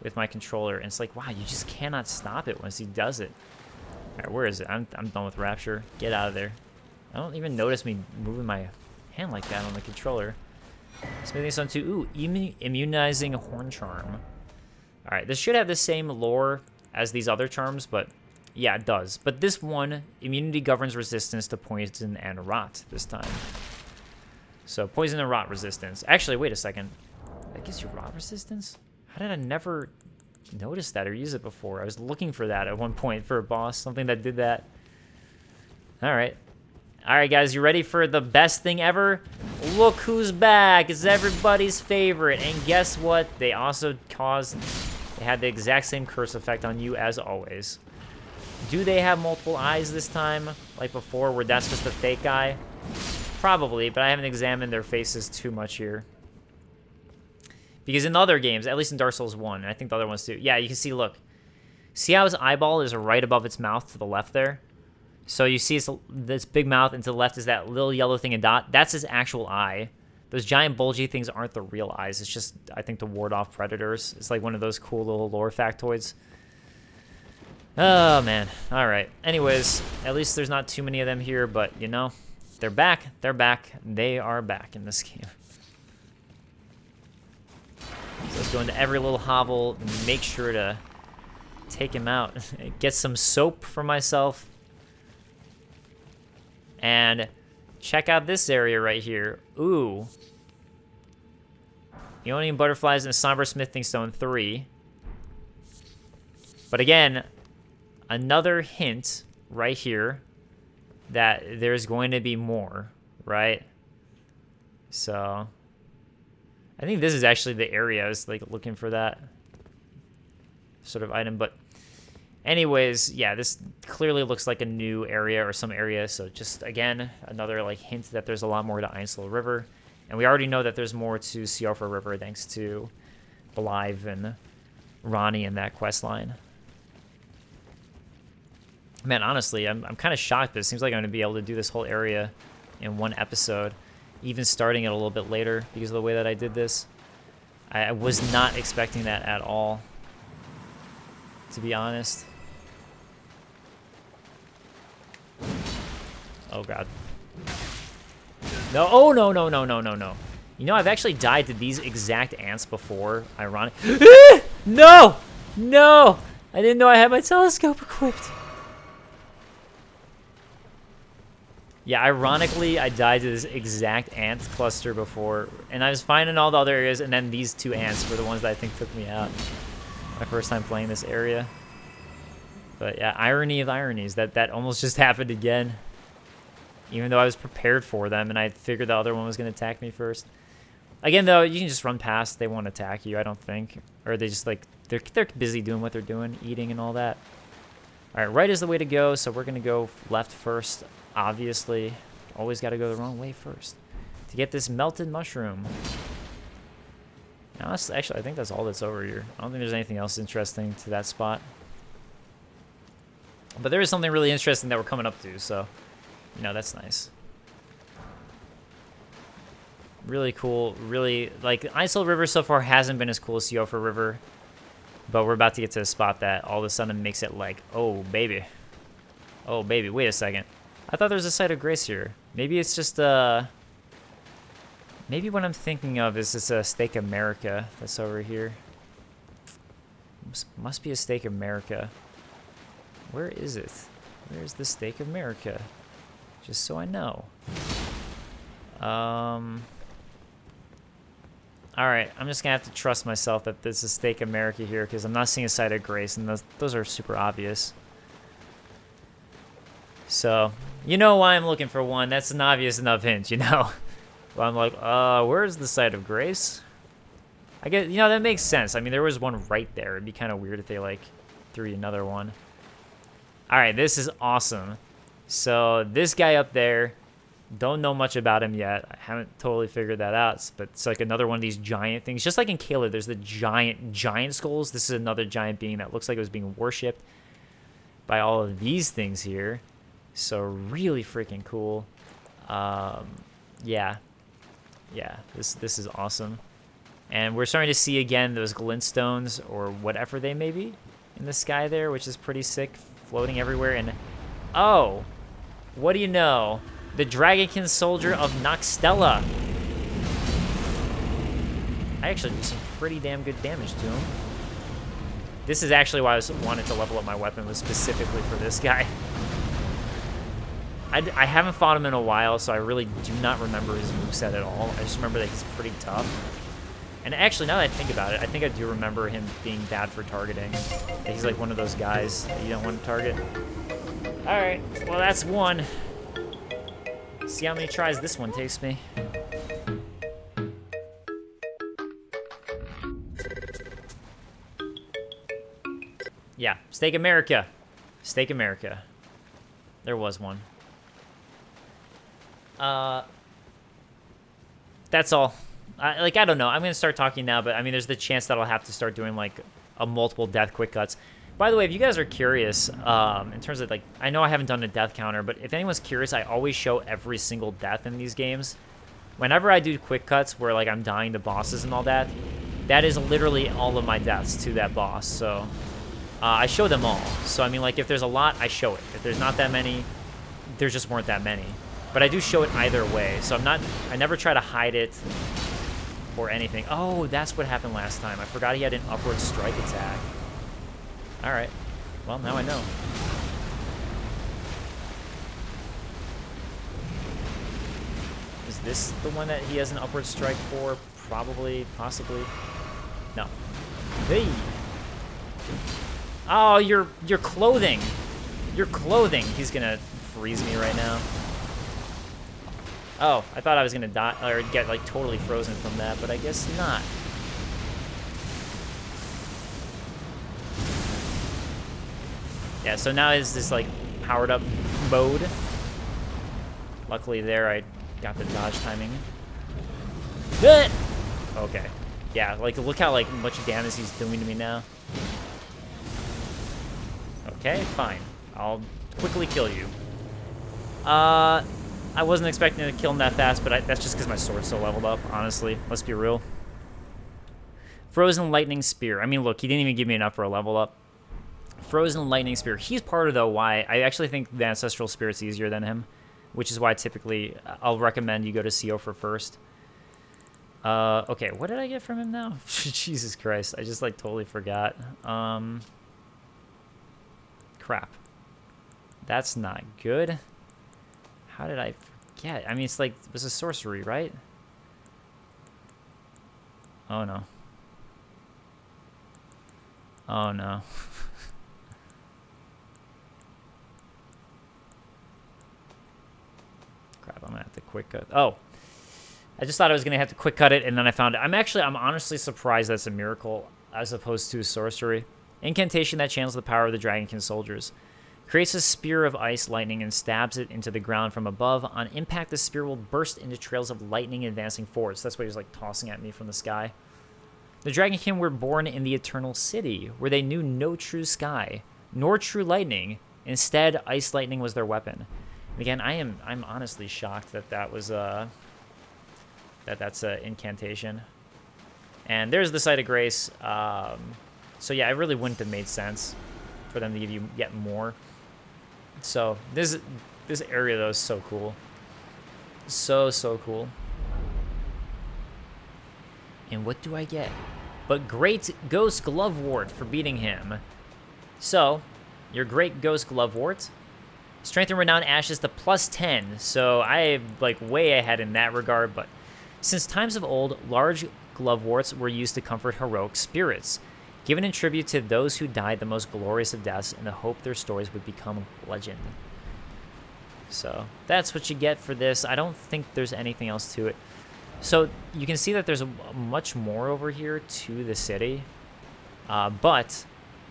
with my controller. And it's like, wow, you just cannot stop it once he does it. All right, where is it? I'm done with Rapture. Get out of there. I don't even notice me moving my hand like that on the controller. Smithing stone 2. Ooh, immunizing horn charm. All right, this should have the same lore as these other charms, but yeah, it does. But this one, immunity governs resistance to poison and rot this time. So poison and rot resistance. Actually, wait a second. That gives you rot resistance? How did I never notice that or use it before? I was looking for that at one point for a boss, something that did that. All right. All right, guys, you ready for the best thing ever? Look who's back. It's everybody's favorite. And guess what? They also they had the exact same curse effect on you as always. Do they have multiple eyes this time, like before, where that's just a fake eye? Probably, but I haven't examined their faces too much here. Because in the other games, at least in Dark Souls 1, and I think the other ones too, yeah, you can see, look. See how his eyeball is right above its mouth to the left there? So you see this big mouth, and to the left is that little yellow thing and dot. That's his actual eye. Those giant bulgy things aren't the real eyes. It's just, I think, to ward off predators. It's like one of those cool little lore factoids. Oh, man. All right. Anyways, at least there's not too many of them here, but, you know, they're back. They're back. They are back in this game. So let's Just go into every little hovel and make sure to take him out. Get some soap for myself. And check out this area right here. Ooh. Ionian Butterflies and Somber Smithing Stone 3. But again, another hint right here that there's going to be more, right? So I think this is actually the area I was like looking for that sort of item. But anyways, yeah, this clearly looks like a new area or some area. So just again, another like hint that there's a lot more to Ainsel River. And we already know that there's more to Siofra River thanks to Blythe and Ronnie and that quest line. Man, honestly, I'm kind of shocked, but it seems like I'm going to be able to do this whole area in one episode, even starting it a little bit later because of the way that I did this. I was not expecting that at all, to be honest. Oh, God. No, oh, no, no, no, no, no, no. You know, I've actually died to these exact ants before, ironic. No! No! I didn't know I had my telescope equipped. Yeah, ironically, I died to this exact ant cluster before, and I was fine in all the other areas, and then these two ants were the ones that I think took me out. My first time playing this area. But yeah, irony of ironies, that almost just happened again. Even though I was prepared for them, and I figured the other one was going to attack me first. Again, though, you can just run past. They won't attack you, I don't think. Or they just, like, they're busy doing what they're doing, eating and all that. All right, right is the way to go, so we're going to go left first. Obviously, always got to go the wrong way first to get this melted mushroom. Now, actually, I think that's all that's over here. I don't think there's anything else interesting to that spot. But there is something really interesting that we're coming up to, so, you know, that's nice. Really cool, really, like, Ainsel River so far hasn't been as cool as Siofra River, but we're about to get to a spot that all of a sudden makes it like, oh, baby. Oh, baby, wait a second. I thought there was a site of grace here. Maybe it's just, maybe what I'm thinking of is this Stake America that's over here. Must be a Stake America. Where is it? Where is the Stake America? Just so I know. Alright, I'm just gonna have to trust myself that this is Stake America here, because I'm not seeing a site of grace, and those are super obvious. So, you know why I'm looking for one. That's an obvious enough hint, you know? Well, I'm like, where's the site of grace? I guess, you know, that makes sense. I mean, there was one right there. It'd be kind of weird if they, like, threw you another one. Alright, this is awesome. So, this guy up there, don't know much about him yet. I haven't totally figured that out, but it's like another one of these giant things. Just like in Kayla, there's the giant skulls. This is another giant being that looks like it was being worshipped by all of these things here. So really freaking cool. Yeah, this is awesome. And we're starting to see again those glintstones or whatever they may be in the sky there, which is pretty sick, floating everywhere. And oh, what do you know? The Dragonkin Soldier of Noxtella. I actually do some pretty damn good damage to him. This is actually why I wanted to level up my weapon, was specifically for this guy. I haven't fought him in a while, so I really do not remember his moveset at all. I just remember that he's pretty tough. And actually, now that I think about it, I think I do remember him being bad for targeting. He's like one of those guys that you don't want to target. Alright, well that's one. See how many tries this one takes me. Yeah, Stake America. Stake America. There was one. That's all. I don't know. I'm going to start talking now, but I mean, there's the chance that I'll have to start doing like a multiple death quick cuts. By the way, if you guys are curious, in terms of like, I know I haven't done a death counter, but if anyone's curious, I always show every single death in these games. Whenever I do quick cuts where like I'm dying to bosses and all that, that is literally all of my deaths to that boss. So I show them all. So I mean, like if there's a lot, I show it. If there's not that many, there just weren't that many. But I do show it either way. So I never try to hide it. or anything. Oh, that's what happened last time. I forgot he had an upward strike attack. Alright. Well, now I know. Is this the one that he has an upward strike for? Probably, possibly. No. Hey! Oh, your clothing! Your clothing! He's gonna freeze me right now. Oh, I thought I was gonna die, or get, like, totally frozen from that, but I guess not. Yeah, so now is this, like, powered up mode. Luckily there, I got the dodge timing. Okay. Yeah, like, look how, like, much damage he's doing to me now. Okay, fine. I'll quickly kill you. I wasn't expecting to kill him that fast, but that's just because my sword's so leveled up, honestly. Let's be real. Frozen Lightning Spear. I mean, look, he didn't even give me enough for a level up. Frozen Lightning Spear. He's part of, though, why I actually think the Ancestral Spirit's easier than him, which is why typically I'll recommend you go to CO for first. Okay, what did I get from him now? Jesus Christ, I just, like, totally forgot. Crap. That's not good. How did I forget? I mean, it's like, it was a sorcery, right? Oh, no. Oh, no. Crap, I'm gonna have to quick cut. Oh. I just thought I was gonna have to quick cut it, and then I found it. I'm honestly surprised that's a miracle as opposed to a sorcery. Incantation that channels the power of the Dragonkin soldiers. Creates a spear of ice lightning and stabs it into the ground from above. On impact, the spear will burst into trails of lightning advancing forwards. That's what he was like tossing at me from the sky. The Dragonkin were born in the Eternal City, where they knew no true sky, nor true lightning. Instead, ice lightning was their weapon. And again, I'm honestly shocked that that was that's an incantation. And there's the Site of Grace. So yeah, it really wouldn't have made sense for them to give you yet more. So this area though is so cool. So cool. And what do I get? But Great Ghost Glovewort for beating him. So, your Great Ghost Glovewort. Strength and Renown Ashes to +10. So I'm like way ahead in that regard, but since times of old, large gloveworts were used to comfort heroic spirits, given in tribute to those who died the most glorious of deaths in the hope their stories would become legend. So that's what you get for this. I don't think there's anything else to it. So you can see that there's much more over here to the city, but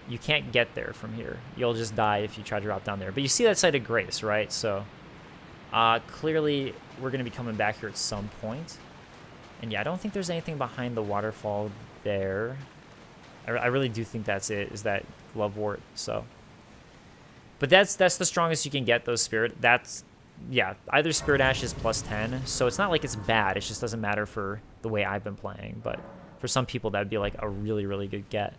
you can't get there from here. You'll just die if you try to drop down there. But you see that Site of Grace, right? So clearly we're going to be coming back here at some point. And yeah, I don't think there's anything behind the waterfall there. I really do think that's it, is that Glovewort. So, but that's the strongest you can get, those Spirit. That's, yeah, either Spirit Ash is +10. So it's not like it's bad. It just doesn't matter for the way I've been playing. But for some people, that would be like a really, really good get.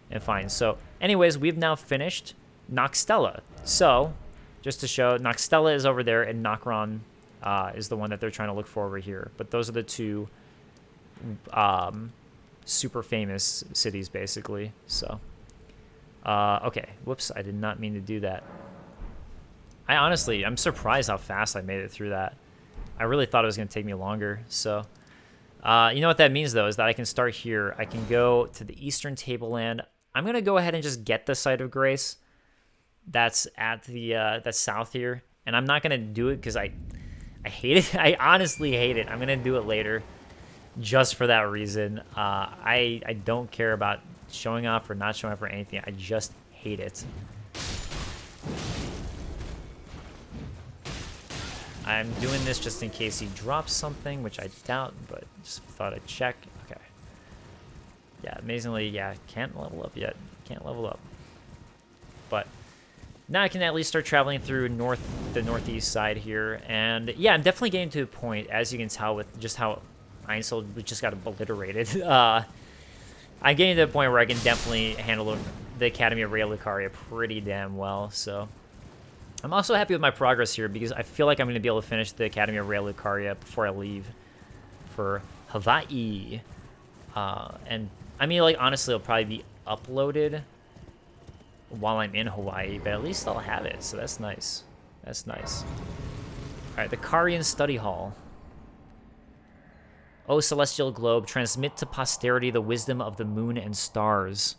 And fine. So anyways, we've now finished Noxtella. So just to show, Noxtella is over there and Nokron is the one that they're trying to look for over here. But those are the two super famous cities, basically. So, okay. Whoops, I did not mean to do that. I'm surprised how fast I made it through that. I really thought it was going to take me longer. So, you know what that means, though, is that I can start here. I can go to the Eastern Tableland. I'm going to go ahead and just get the Site of Grace. That's at the, that's south here. And I'm not going to do it because I hate it. I honestly hate it. I'm going to do it later just for that reason. I don't care about showing off or not showing off or anything. I just hate it. I'm doing this just in case he drops something, which I doubt, but just thought I'd check. Okay. Yeah, amazingly, yeah, can't level up yet. Can't level up. But now I can at least start traveling through the northeast side here. And yeah, I'm definitely getting to a point, as you can tell with just how Ainsel just got obliterated. I'm getting to the point where I can definitely handle the Academy of Rhea Lucaria pretty damn well. So I'm also happy with my progress here because I feel like I'm going to be able to finish the Academy of Rhea Lucaria before I leave for Hawaii. And I mean, like, honestly, it'll probably be uploaded while I'm in Hawaii, but at least I'll have it, so that's nice. That's nice. All right, the Karian Study Hall. O celestial globe, transmit to posterity the wisdom of the moon and stars,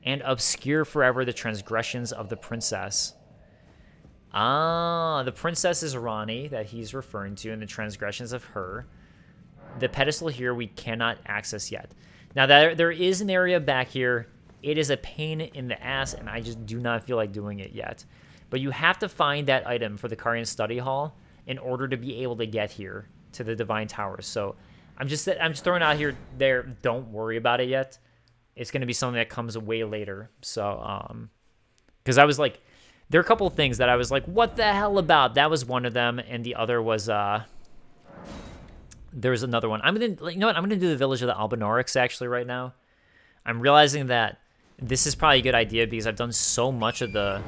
and obscure forever the transgressions of the princess. Ah, the princess is Rani that he's referring to, and the transgressions of her. The pedestal here we cannot access yet. Now, there is an area back here. It is a pain in the ass, and I just do not feel like doing it yet. But you have to find that item for the Karian Study Hall in order to be able to get here to the Divine Towers. So I'm just throwing out here there. Don't worry about it yet. It's going to be something that comes way later. So, because I was like, there are a couple of things that I was like, what the hell about? That was one of them, and the other was there was another one. I'm gonna do the Village of the Albinaurics actually right now. I'm realizing that this is probably a good idea because I've done so much of the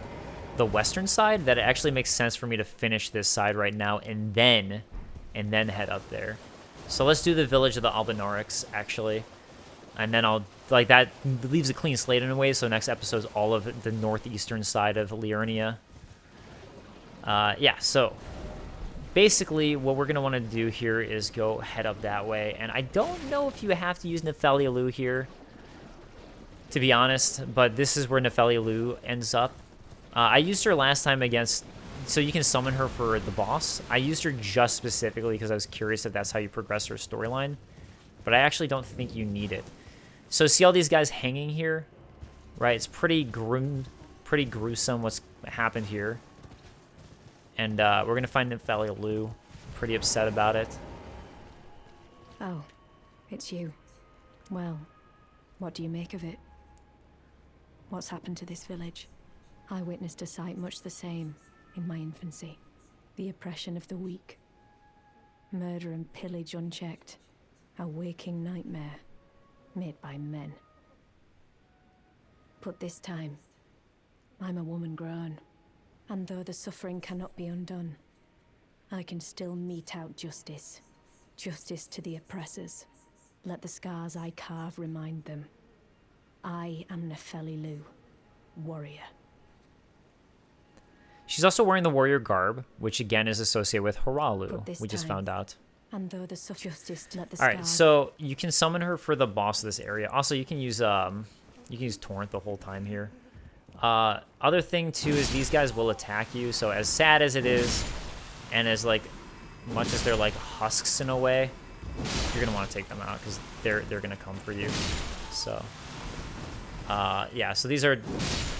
western side that it actually makes sense for me to finish this side right now and then head up there. So let's do the Village of the Albinaurics actually, and then I'll like that leaves a clean slate in a way. So next episode is all of the northeastern side of Liurnia. Yeah. So basically, what we're going to want to do here is go head up that way. And I don't know if you have to use Nepheli Alu here, to be honest, but this is where Nepheli Alu ends up. I used her last time against, so you can summon her for the boss. I used her just specifically because I was curious if that's how you progress her storyline, but I actually don't think you need it. So see all these guys hanging here, right? It's pretty gruesome what's happened here. And we're going to find Nepheli Alu. Pretty upset about it. Oh, it's you. Well, what do you make of it? What's happened to this village? I witnessed a sight much the same in my infancy. The oppression of the weak. Murder and pillage unchecked. A waking nightmare made by men. But this time, I'm a woman grown. And though the suffering cannot be undone, I can still mete out justice. Justice to the oppressors. Let the scars I carve remind them. I am Nepheli Alu, warrior. She's also wearing the warrior garb, which again is associated with Horalu. We just found out. And though the justice let the All right, so you can summon her for the boss of this area. Also, you can use Torrent the whole time here. Other thing too is these guys will attack you. So as sad as it is, and as like much as they're like husks in a way, you're gonna want to take them out because they're gonna come for you. So yeah, so these are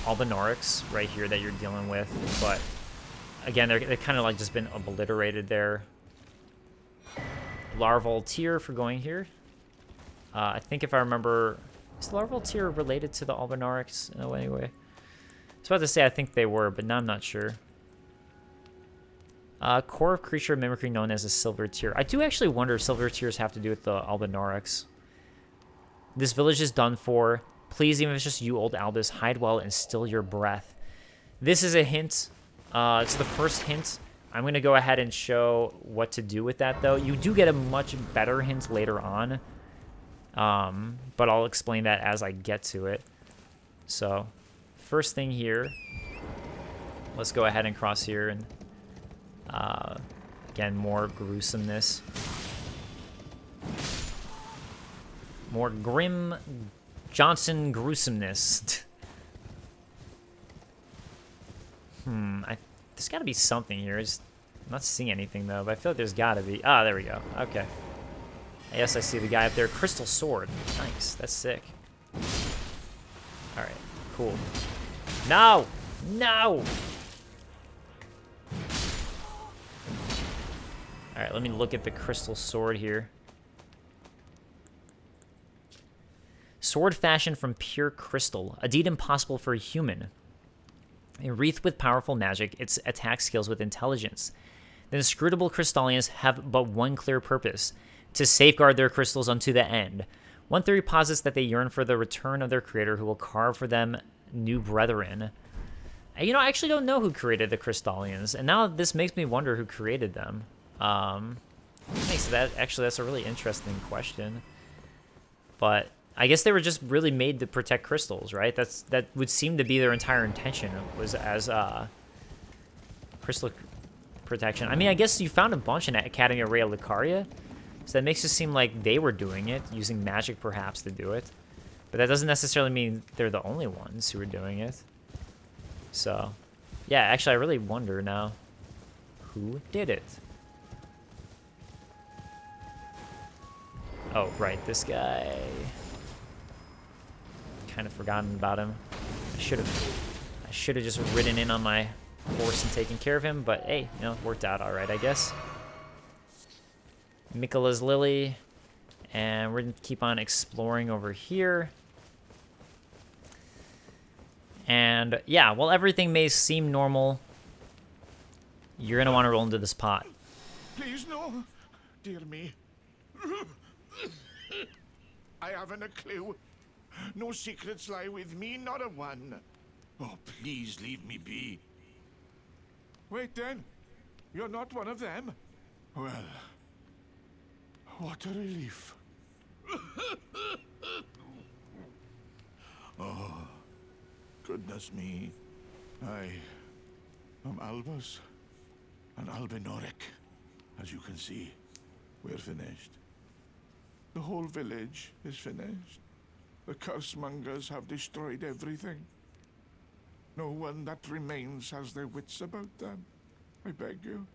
Albinaurics right here that you're dealing with, but again they're kind of like just been obliterated there. Larval tier for going here. I think if I remember, is the larval tier related to the Albinaurics in a way anyway? I was about to say I think they were, but now I'm not sure. Core of creature mimicry known as a silver tier. I do actually wonder if silver tiers have to do with the Albinaurics. This village is done for. Please, even if it's just you, old Albus, hide well and still your breath. This is a hint. It's the first hint. I'm going to go ahead and show what to do with that, though. You do get a much better hint later on. But I'll explain that as I get to it. So, first thing here. Let's go ahead and cross here. And again, more gruesomeness. More grim Johnson gruesomeness. There's got to be something here. I'm not seeing anything, though, but I feel like there's got to be. Ah, there we go. Okay. Yes, I see the guy up there. Crystal sword. Nice. That's sick. All right. Cool. No! No! All right, let me look at the crystal sword here. Sword fashioned from pure crystal, a deed impossible for a human. Wreathed with powerful magic, its attack skills with intelligence. The inscrutable Crystallians have but one clear purpose, to safeguard their crystals unto the end. One theory posits that they yearn for the return of their creator who will carve for them new brethren. You know, I actually don't know who created the Crystallians, and now this makes me wonder who created them. Thanks. That's a really interesting question. But I guess they were just really made to protect crystals, right? That would seem to be their entire intention, was as crystal protection. I mean, I guess you found a bunch in Academy of Rhea Lucaria, so that makes it seem like they were doing it, using magic perhaps to do it. But that doesn't necessarily mean they're the only ones who are doing it. So, yeah, actually, I really wonder now who did it. Oh, right, this guy. Kind of forgotten about him. I should have just ridden in on my horse and taken care of him, but hey, you know, worked out all right, I guess. Miquella's Lily, and we're gonna keep on exploring over here. And yeah, while everything may seem normal, you're gonna want to roll into this pot. Please, no. Dear me. I haven't a clue. No secrets lie with me, not a one. Oh, please leave me be. Wait then. You're not one of them? Well, what a relief. Oh, goodness me. I am Albus and Albinoric. As you can see, we're finished. The whole village is finished. The cursemongers have destroyed everything. No one that remains has their wits about them. I beg you.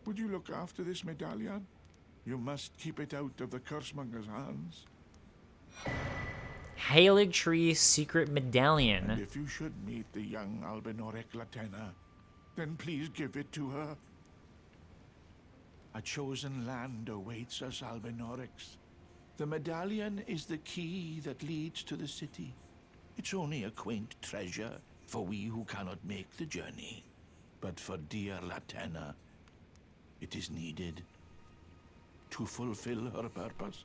Would you look after this medallion? You must keep it out of the cursemongers' hands. Halig Tree Secret Medallion. And if you should meet the young Albinoric Latena, then please give it to her. A chosen land awaits us Albinorics. The medallion is the key that leads to the city. It's only a quaint treasure for we who cannot make the journey. But for dear Latena, it is needed to fulfill her purpose.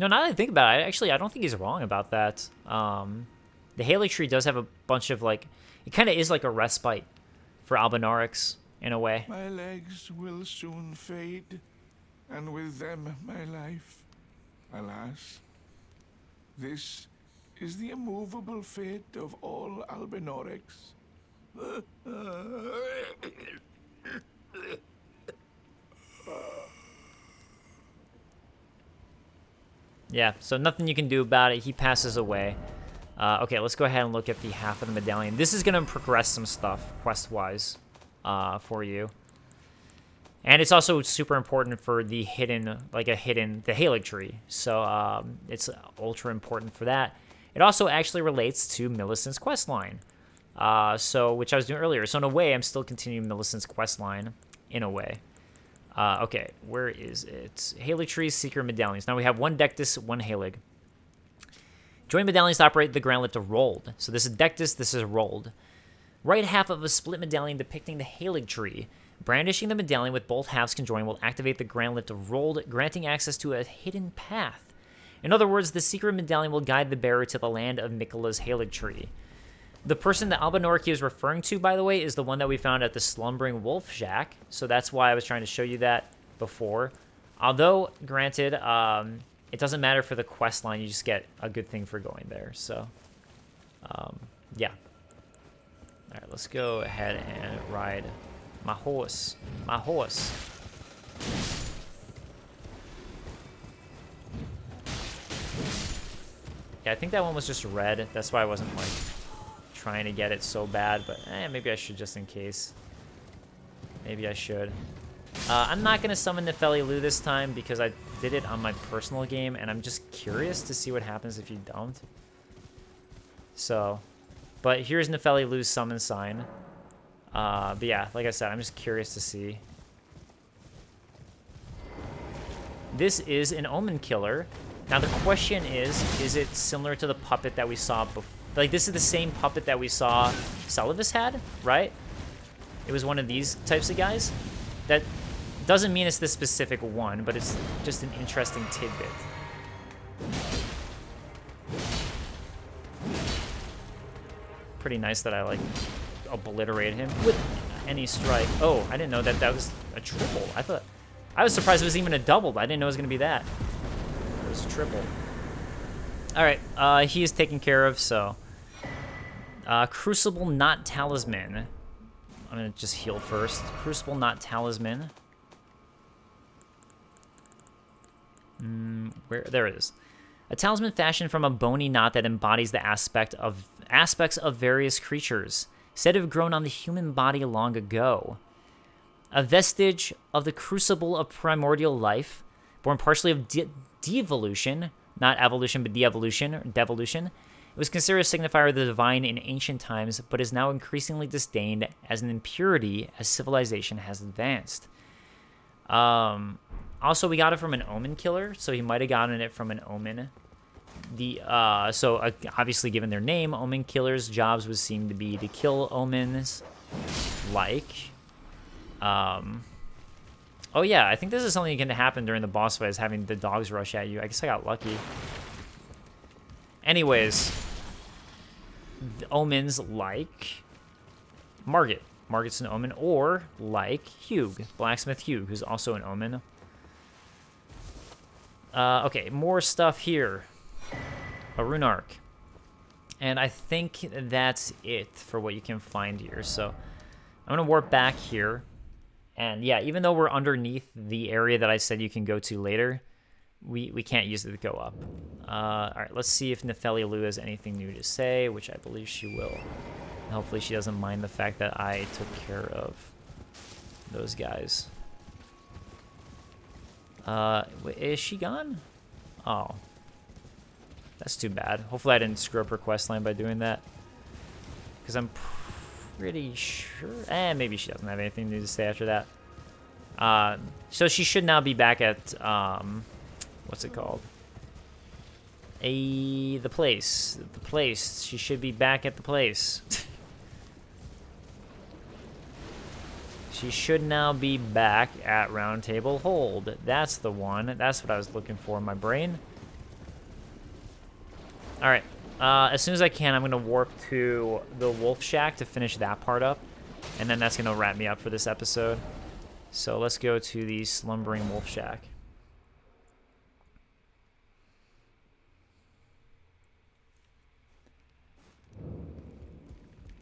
No, now that I think about it, I don't think he's wrong about that. The Halig Tree does have a bunch of, like, it kind of is like a respite for Albinorics in a way. My legs will soon fade, and with them my life. Alas, this is the immovable fate of all Albinorics. Yeah, so nothing you can do about it. He passes away. Okay, let's go ahead and look at the half of the medallion. This is going to progress some stuff, quest-wise, for you. And it's also super important for the the Halig Tree. So it's ultra important for that. It also actually relates to Millicent's quest line, which I was doing earlier. So in a way, I'm still continuing Millicent's quest line, in a way. Okay, where is it? Halig Tree's Secret Medallions. Now we have one Dectus, one Halig. Join medallions to operate the ground lift of rolled. So this is Dectus, this is rolled. Right half of a split medallion depicting the Halig Tree. Brandishing the medallion with both halves conjoined will activate the grand lift of rolled, granting access to a hidden path. In other words, the secret medallion will guide the bearer to the land of Miquella's Halig Tree. The person that Albinoric is referring to, by the way, is the one that we found at the Slumbering Wolf Shack. So that's why I was trying to show you that before. Although, granted, it doesn't matter for the quest line. You just get a good thing for going there. So, yeah. All right, let's go ahead and ride my horse. My horse. Yeah, I think that one was just red. That's why I wasn't, like, trying to get it so bad. But, maybe I should just in case. Maybe I should. I'm not going to summon Nefeli Lu this time because I did it on my personal game. And I'm just curious to see what happens if you don't. So, but here's Nefeli Lu's summon sign. But yeah, like I said, I'm just curious to see. This is an Omen Killer. Now the question is it similar to the puppet that we saw before? Like, this is the same puppet that we saw Celavis had, right? It was one of these types of guys. That doesn't mean it's the specific one, but it's just an interesting tidbit. Pretty nice that I, like, obliterate him with any strike. Oh, I didn't know that that was a triple. I thought I was surprised it was even a double. I didn't know it was going to be that. It was triple. All right, he is taken care of, so. Crucible, not Talisman. I'm going to just heal first. Crucible, not Talisman. Where? There it is. A talisman fashioned from a bony knot that embodies the aspects of various creatures, said to have grown on the human body long ago. A vestige of the crucible of primordial life, born partially of devolution, not evolution, but de-evolution, or devolution. It was considered a signifier of the divine in ancient times, but is now increasingly disdained as an impurity as civilization has advanced. Also, we got it from an omen killer, so he might have gotten it from an omen. Obviously, given their name, omen killers' jobs would seem to be to kill omens, like. Oh yeah, I think this is something going to happen during the boss fight, is having the dogs rush at you. I guess I got lucky. Anyways, the omens like Margit. Margit's an omen, or like Hugh, Blacksmith Hugh, who's also an omen. Okay, more stuff here. A rune arc. And I think that's it for what you can find here. So I'm going to warp back here. And yeah, even though we're underneath the area that I said you can go to later, we can't use it to go up. All right, let's see if Nepheli Lu has anything new to say, which I believe she will. And hopefully she doesn't mind the fact that I took care of those guys. Is she gone? Oh. That's too bad. Hopefully I didn't screw up her questline by doing that. Because I'm pretty sure... maybe she doesn't have anything new to say after that. So she should now be back at... what's it called? The place. The place. She should be back at the place. She should now be back at Round Table Hold. That's the one. That's what I was looking for in my brain. All right. As soon as I can, I'm going to warp to the Wolf Shack to finish that part up. And then that's going to wrap me up for this episode. So let's go to the Slumbering Wolf Shack.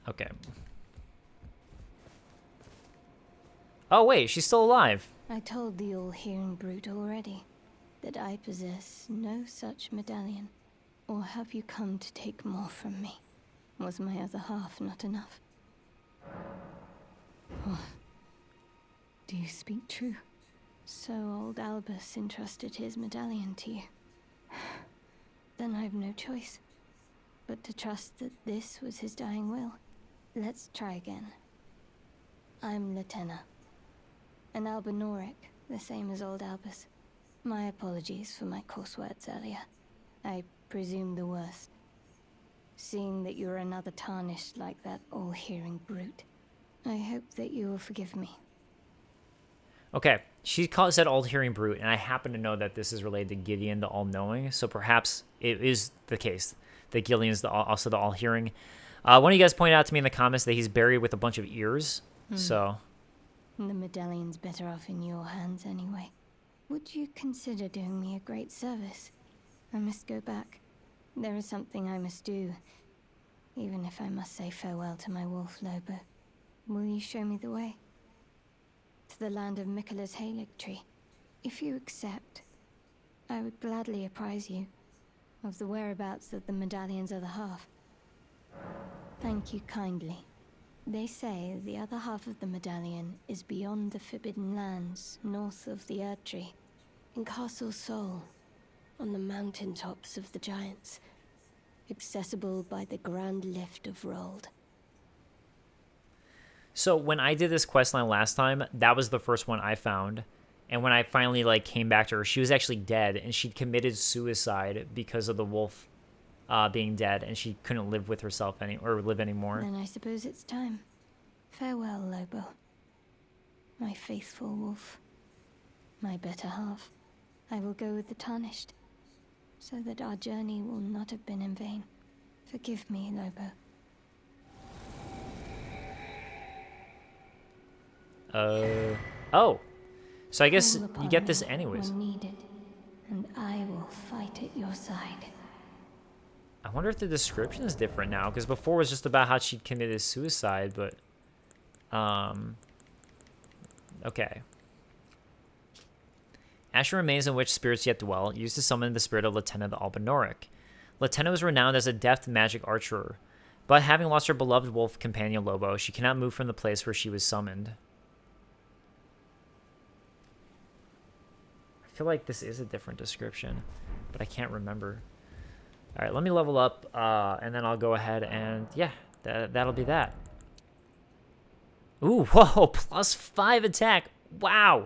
Okay. Oh, wait, she's still alive. I told the all-hearing brute already that I possess no such medallion. Or have you come to take more from me? Was my other half not enough? Oh. Do you speak true? So old Albus entrusted his medallion to you. Then I've no choice but to trust that this was his dying will. Let's try again. I'm Latenna. An Albinoric, the same as old Albus. My apologies for my coarse words earlier. I presume the worst. Seeing that you're another tarnished like that all-hearing brute. I hope that you will forgive me. Okay, she said all-hearing brute, and I happen to know that this is related to Gideon, the all-knowing, so perhaps it is the case that Gideon is also the all-hearing. One of you guys pointed out to me in the comments that he's buried with a bunch of ears, so... The medallion's better off in your hands anyway. Would you consider doing me a great service? I must go back. There is something I must do, even if I must say farewell to my wolf Lobo. Will you show me the way? To the land of Miquella's Halig tree. If you accept, I would gladly apprise you of the whereabouts of the medallion's other half. Thank you kindly. They say the other half of the medallion is beyond the Forbidden Lands, north of the Erd Tree, in Castle Sol, on the mountaintops of the Giants, accessible by the Grand Lift of Rold. So when I did this questline last time, that was the first one I found. And when I finally came back to her, she was actually dead, and she'd committed suicide because of the wolf being dead, and she couldn't live with herself live anymore. Then I suppose it's time. Farewell, Lobo. My faithful wolf. My better half. I will go with the Tarnished, so that our journey will not have been in vain. Forgive me, Lobo. Oh. So I guess Call you upon get this me anyways. when needed, and I will fight at your side. I wonder if the description is different now, because before it was just about how she committed suicide, but okay. Asher remains in which spirits yet dwell, used to summon the spirit of Lieutenant Albinoric. Lieutenant was renowned as a deft magic archer, but having lost her beloved wolf companion Lobo, she cannot move from the place where she was summoned. I feel like this is a different description, but I can't remember. All right, let me level up, and then I'll go ahead and, yeah, that'll be that. Ooh, whoa, +5 attack. Wow.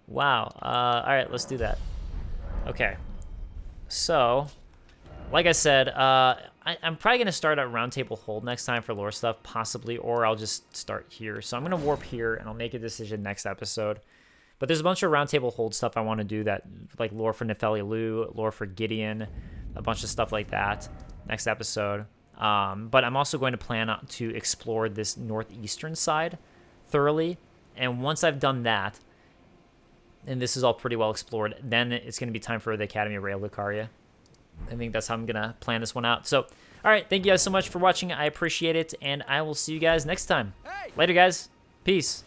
Wow. All right, let's do that. Okay. So, like I said, I'm probably going to start at Round Table Hold next time for lore stuff, possibly, or I'll just start here. So I'm going to warp here, and I'll make a decision next episode. But there's a bunch of Round Table Hold stuff I want to do, that like lore for Nepheli Lu, lore for Gideon, a bunch of stuff like that next episode. But I'm also going to plan to explore this northeastern side thoroughly. And once I've done that, and this is all pretty well explored, then it's going to be time for the Academy of Rail Lucaria. I think that's how I'm going to plan this one out. So, all right, thank you guys so much for watching. I appreciate it, and I will see you guys next time. Later, guys. Peace.